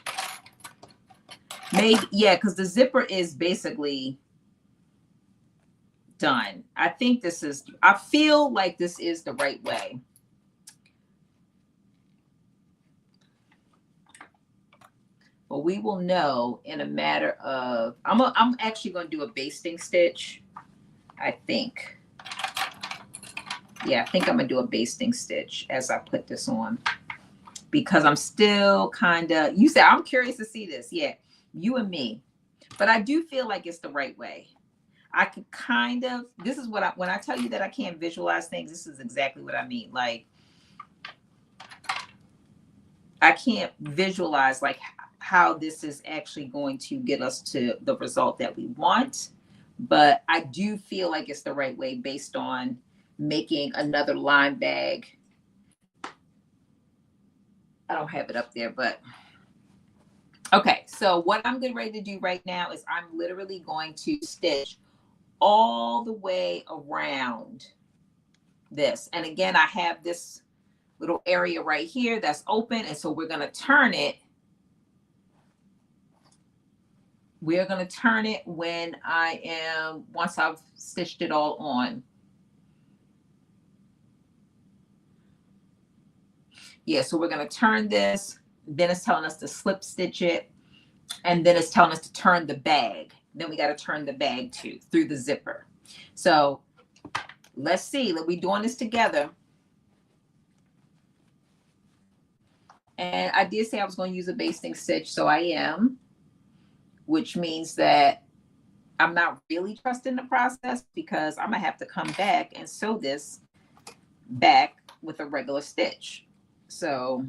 Maybe, yeah, because the zipper is basically done. I feel like this is the right way. But we will know in a matter of, I'm actually going to do a basting stitch, I think. Yeah, I think I'm going to do a basting stitch as I put this on. Because I'm still kind of, you said, I'm curious to see this. Yeah, you and me. But I do feel like it's the right way. I could kind of, this is what when I tell you that I can't visualize things, this is exactly what I mean. Like, I can't visualize like how this is actually going to get us to the result that we want. But I do feel like it's the right way based on making another line bag. I don't have it up there, but okay. So what I'm getting ready to do right now is I'm literally going to stitch all the way around this. And again, I have this little area right here that's open. And so we're going to turn it. We're going to turn it when once I've stitched it all on. Yeah, so we're going to turn this. Then it's telling us to slip stitch it. And then it's telling us to turn the bag. Then we got to turn the bag too through the zipper. So let's see. We're doing this together. And I did say I was going to use a basting stitch, so I am, which means that I'm not really trusting the process because I'm going to have to come back and sew this back with a regular stitch. So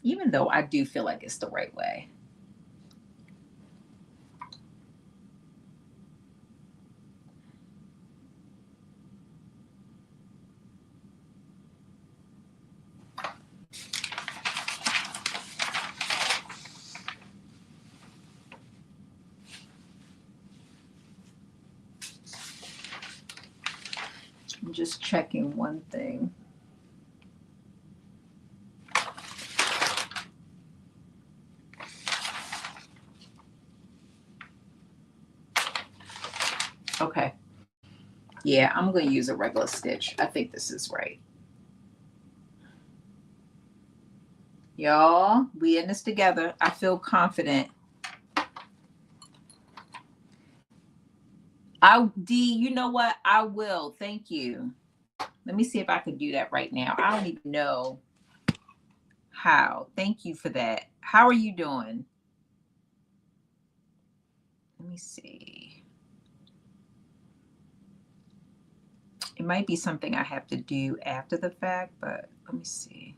even though I do feel like it's the right way. I'm just checking one thing. Okay. Yeah, I'm going to use a regular stitch. I think this is right. Y'all, we in this together. I feel confident. You know what? I will. Thank you. Let me see if I can do that right now. I don't even know how. Thank you for that. How are you doing? Let me see. It might be something I have to do after the fact, but let me see.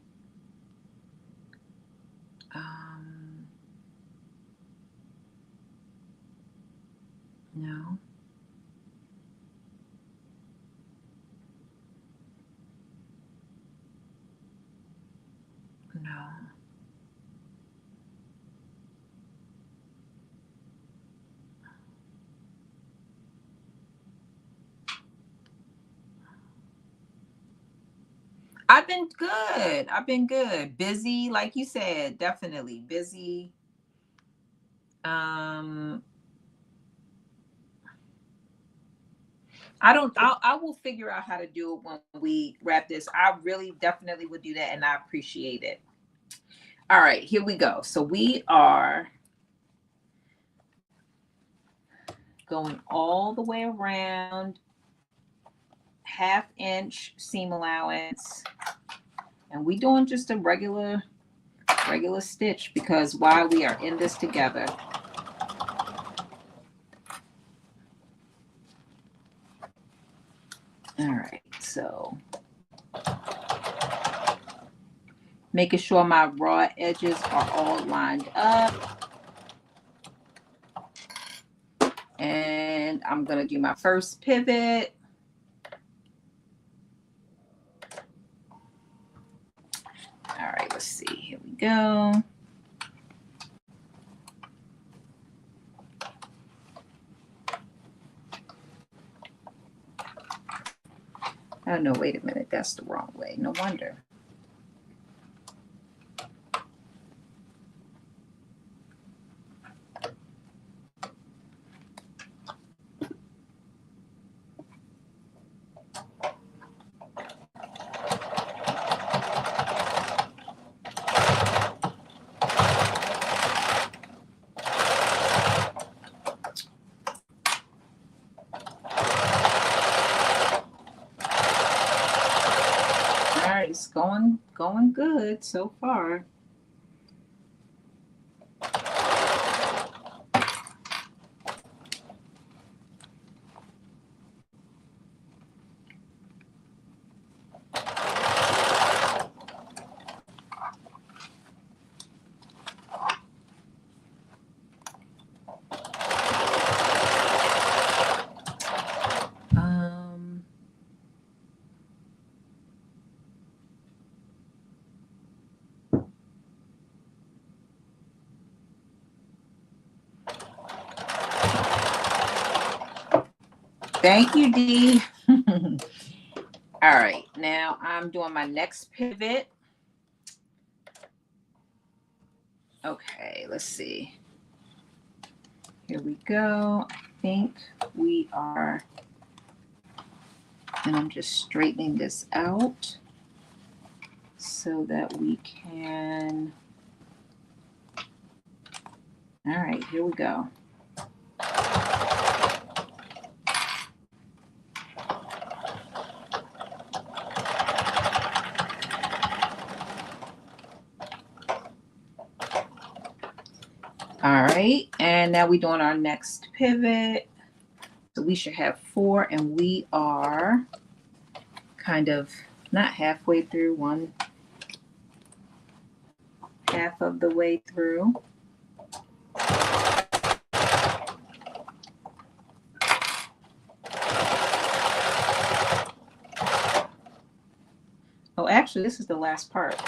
No. No. I've been good. I've been good. Busy, like you said, definitely busy. I will figure out how to do it when we wrap this. I really definitely would do that and I appreciate it. All right, here we go. So we are going all the way around, 1/2 inch seam allowance. And we doing just a regular stitch because while we are in this together. All right, so making sure my raw edges are all lined up. And I'm gonna do my first pivot. All right, let's see, here we go. Oh no, wait a minute, that's the wrong way, no wonder. It's going good so far. Thank you, Dee. All right, now I'm doing my next pivot. Okay, let's see. Here we go. I think we are, and I'm just straightening this out so that we can All right, here we go. All right, and now we're doing our next pivot. So we should have 4, and we are kind of not halfway through, 1/2 of the way through. Oh, actually, this is the last part.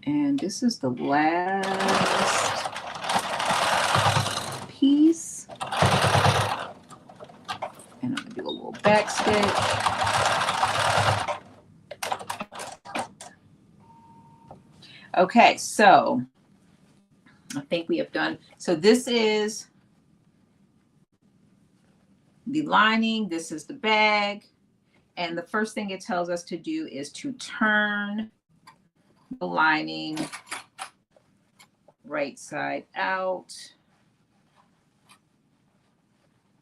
And this is the last piece. And I'm going to do a little back stitch. Okay, so I think we have done. So this is the lining. This is the bag. And the first thing it tells us to do is to turn the lining right side out.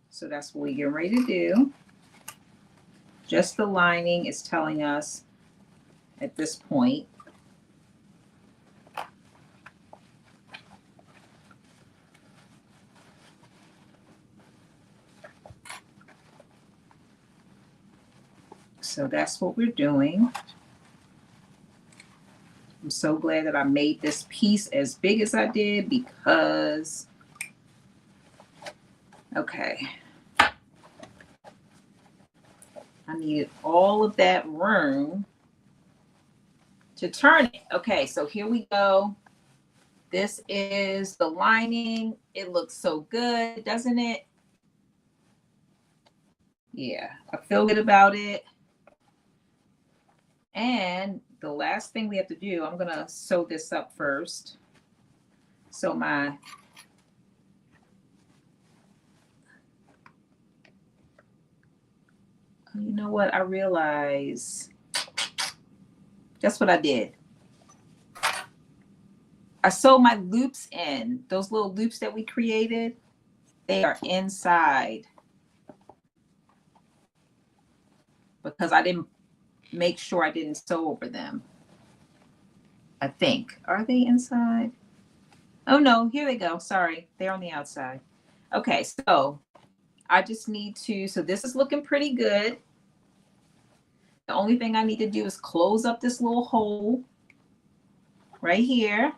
So that's what we're getting ready to do. Just the lining is telling us at this point. So that's what we're doing. I'm so glad that I made this piece as big as I did because, okay, I needed all of that room to turn it. Okay, so here we go. This is the lining. It looks so good, doesn't it? Yeah, I feel good about it. And the last thing we have to do, I'm going to sew this up first. So you know what? I realize that's what I did. I sewed my loops in. Those little loops that we created, they are inside. Because I didn't make sure I didn't sew over them. I think. Are they inside? Oh no, here they go. Sorry, they're on the outside. Okay, so I just need to, so this is looking pretty good. The only thing I need to do is close up this little hole right here.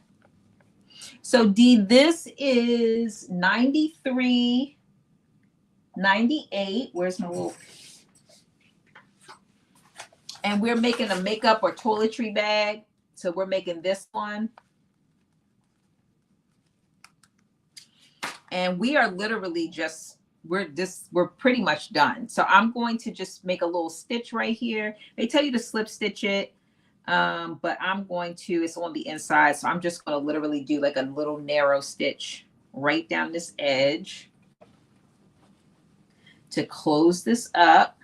So D, this is 93, 98. Where's my little? And we're making a makeup or toiletry bag. So we're making this one. And we are literally just, we're pretty much done. So I'm going to just make a little stitch right here. They tell you to slip stitch it. But I'm going to, it's on the inside. So I'm just going to literally do like a little narrow stitch right down this edge to close this up.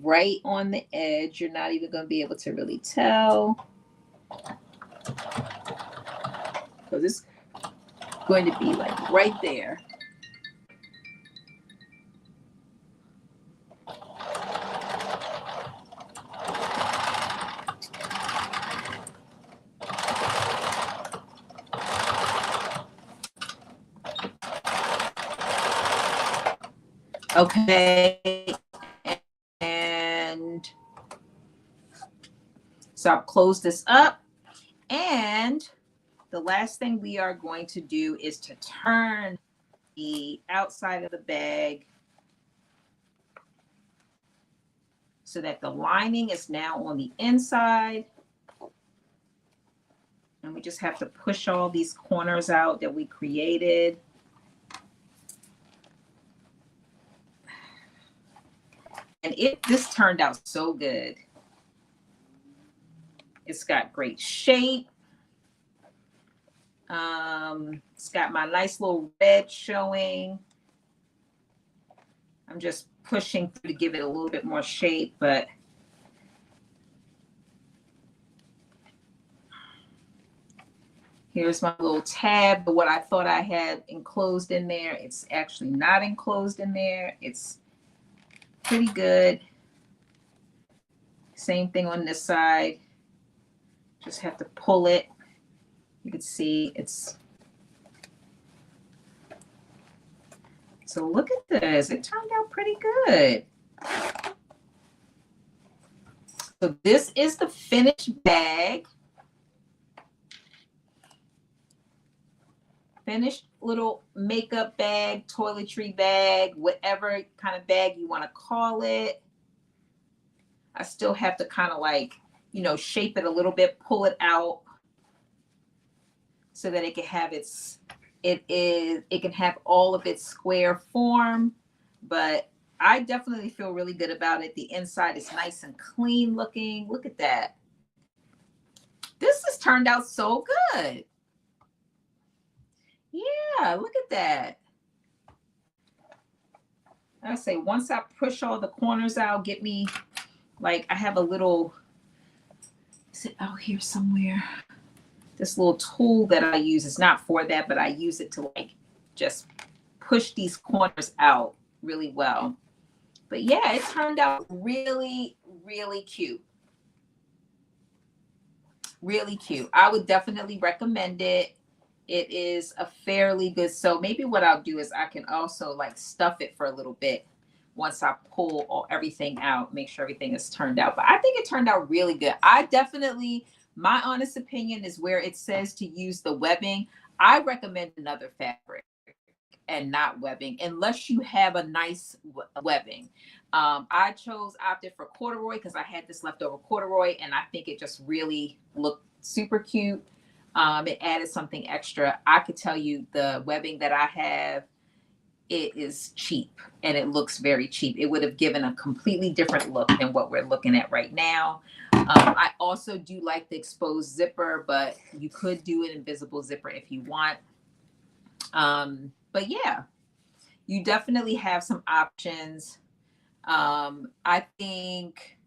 Right on the edge. You're not even going to be able to really tell. Because it's going to be like right there. Okay. And so I'll close this up. And the last thing we are going to do is to turn the outside of the bag so that the lining is now on the inside. And we just have to push all these corners out that we created. And this turned out so good. It's got great shape. It's got my nice little red showing. I'm just pushing through to give it a little bit more shape, but here's my little tab. But what I thought I had enclosed in there, it's actually not enclosed in there. It's pretty good. Same thing on this side. Just have to pull it. You can see it's. So look at this. It turned out pretty good. So this is the finished bag. Finished little makeup bag, toiletry bag, whatever kind of bag you want to call it. I still have to kind of like, shape it a little bit, pull it out so that it can have it can have all of its square form. But I definitely feel really good about it. The inside is nice and clean looking. Look at that. This has turned out so good. Yeah, look at that. I say once I push all the corners out, get me like I have a little, is it out here somewhere? This little tool that I use is not for that, but I use it to like just push these corners out really well. But yeah, it turned out really, really cute. Really cute. I would definitely recommend it. It is a fairly good. So maybe what I'll do is I can also like stuff it for a little bit once I pull everything out, make sure everything is turned out. But I think it turned out really good. I definitely, my honest opinion is where it says to use the webbing, I recommend another fabric and not webbing unless you have a nice webbing. I opted for corduroy because I had this leftover corduroy and I think it just really looked super cute. It added something extra. I could tell you the webbing that I have, it is cheap and it looks very cheap. It would have given a completely different look than what we're looking at right now. I also do like the exposed zipper, but you could do an invisible zipper if you want. But yeah, you definitely have some options. I think,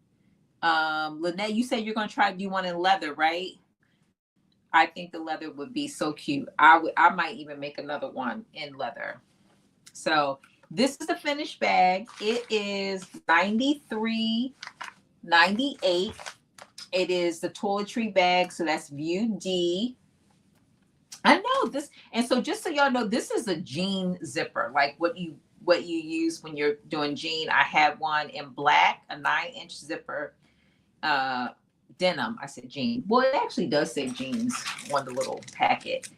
Lynette, you said you're going to try to do one in leather, right? I think the leather would be so cute. I might even make another one in leather. So this is the finished bag. It is $93.98. It is the toiletry bag, so that's view D. I know this, and so just so y'all know, this is a jean zipper, like what you use when you're doing jean. I have one in black, a 9-inch zipper, denim. I said jean. Well, it actually does say jeans on the little packet.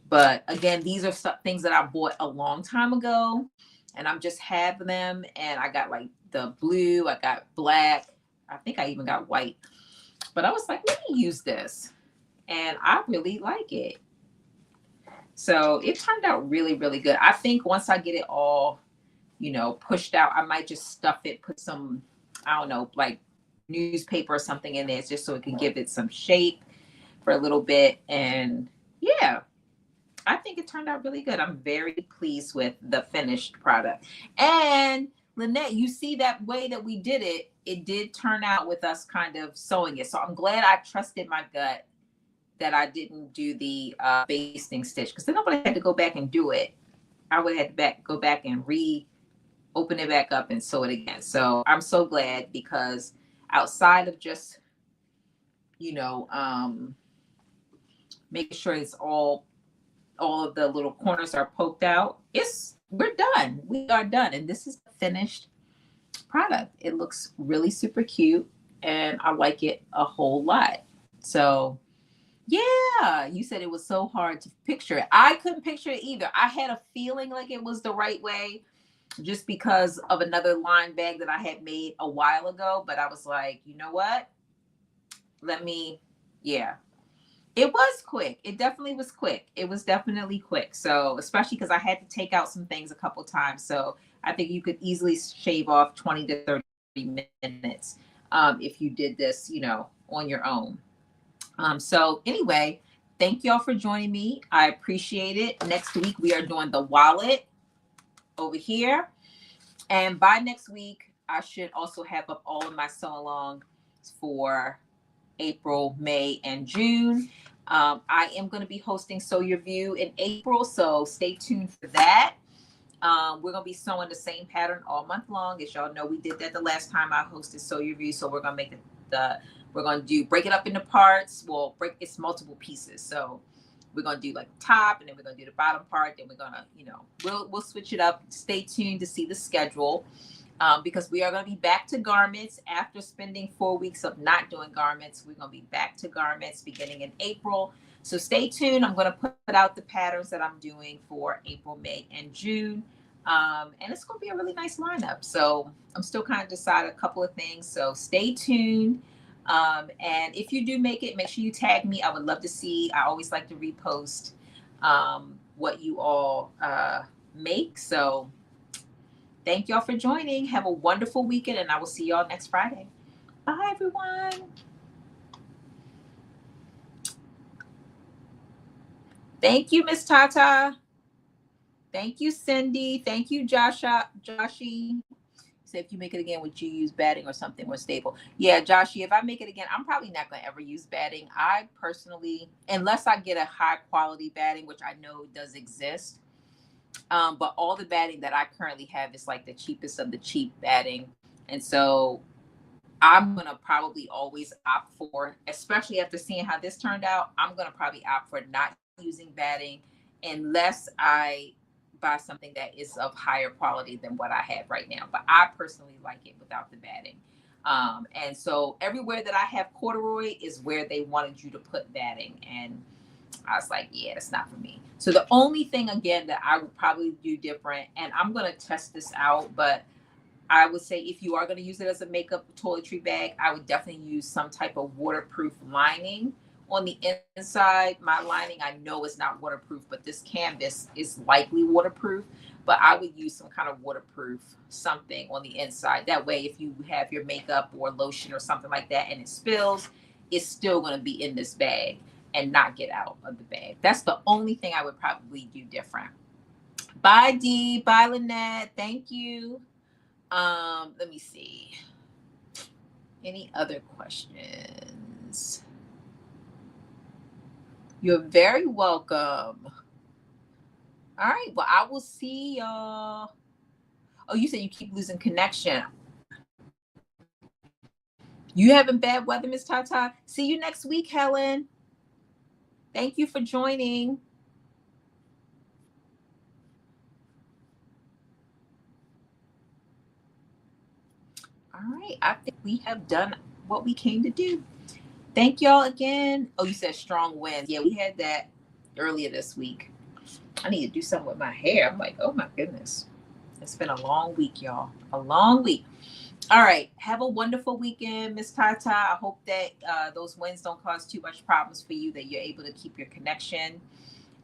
But again, these are some things that I bought a long time ago, and I'm just having them. And I got like the blue, I got black, I think I even got white. But I was like, let me use this, and I really like it. So it turned out really, really good. I think once I get it all, pushed out, I might just stuff it, put some, I don't know, like newspaper or something in there just so it can give it some shape for a little bit. And yeah, I think it turned out really good. I'm very pleased with the finished product. And Lynette, you see that way that we did it, it did turn out with us kind of sewing it. So I'm glad I trusted my gut that I didn't do the basting stitch, because then I would have had to go back and do it. I would have had to go back and open it back up and sew it again. So I'm so glad, because outside of just, making sure it's all of the little corners are poked out, we're done. We are done. And this is the finished product. It looks really super cute and I like it a whole lot. So yeah, you said it was so hard to picture it. I couldn't picture it either. I had a feeling like it was the right way just because of another line bag that I had made a while ago. But I was like, you know what? Yeah. It was quick. It definitely was quick. It was definitely quick. So, especially because I had to take out some things a couple times. So I think you could easily shave off 20 to 30 minutes if you did this, on your own. So anyway, thank y'all for joining me. I appreciate it. Next week we are doing the wallet over here. And by next week, I should also have up all of my sew along for April, May, and June. I am going to be hosting Sew Your View in April, so stay tuned for that. We're going to be sewing the same pattern all month long. As y'all know, we did that the last time I hosted Sew Your View, so we're going to make we're going to break it up into parts. We'll break it's multiple pieces. So we're going to do like the top, and then we're going to do the bottom part. Then we're going to, we'll switch it up. Stay tuned to see the schedule. Because we are going to be back to garments after spending 4 weeks of not doing garments. We're going to be back to garments beginning in April. So stay tuned. I'm going to put out the patterns that I'm doing for April, May, and June. And it's going to be a really nice lineup. So I'm still kind of deciding a couple of things. So stay tuned. And if you do make it, make sure you tag me. I would love to see. I always like to repost what you all make. So thank y'all for joining. Have a wonderful weekend, and I will see y'all next Friday. Bye, everyone. Thank you, Miss Tata. Thank you, Cindy. Thank you, Joshi. So if you make it again, would you use batting or something more stable? Yeah, Joshi, if I make it again, I'm probably not going to ever use batting. I personally, unless I get a high quality batting, which I know does exist, but all the batting that I currently have is like the cheapest of the cheap batting. And so I'm going to probably always opt for, especially after seeing how this turned out, I'm going to probably opt for not using batting unless I buy something that is of higher quality than what I have right now. But I personally like it without the batting. And so everywhere that I have corduroy is where they wanted you to put batting. And I was like, yeah, that's not for me. So the only thing, again, that I would probably do different, and I'm going to test this out, but I would say if you are going to use it as a makeup toiletry bag, I would definitely use some type of waterproof lining on the inside. My lining, I know is not waterproof, but this canvas is likely waterproof. But I would use some kind of waterproof something on the inside. That way, if you have your makeup or lotion or something like that and it spills, it's still going to be in this bag and not get out of the bag. That's the only thing I would probably do different. Bye, Dee. Bye, Lynette. Thank you. Let me see. Any other questions? You're very welcome. All right. Well, I will see y'all. Oh, you said you keep losing connection. You having bad weather, Miss Tata? See you next week, Helen. Thank you for joining. All right. I think we have done what we came to do. Thank y'all again. Oh, you said strong winds. Yeah, we had that earlier this week. I need to do something with my hair. I'm like, oh my goodness. It's been a long week, y'all. A long week. All right. Have a wonderful weekend, Miss Tata. I hope that those winds don't cause too much problems for you, that you're able to keep your connection.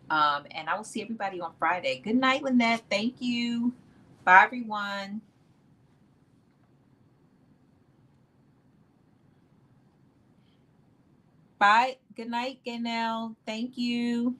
And I will see everybody on Friday. Good night, Lynette. Thank you. Bye, everyone. Bye. Good night, Gaynell. Thank you.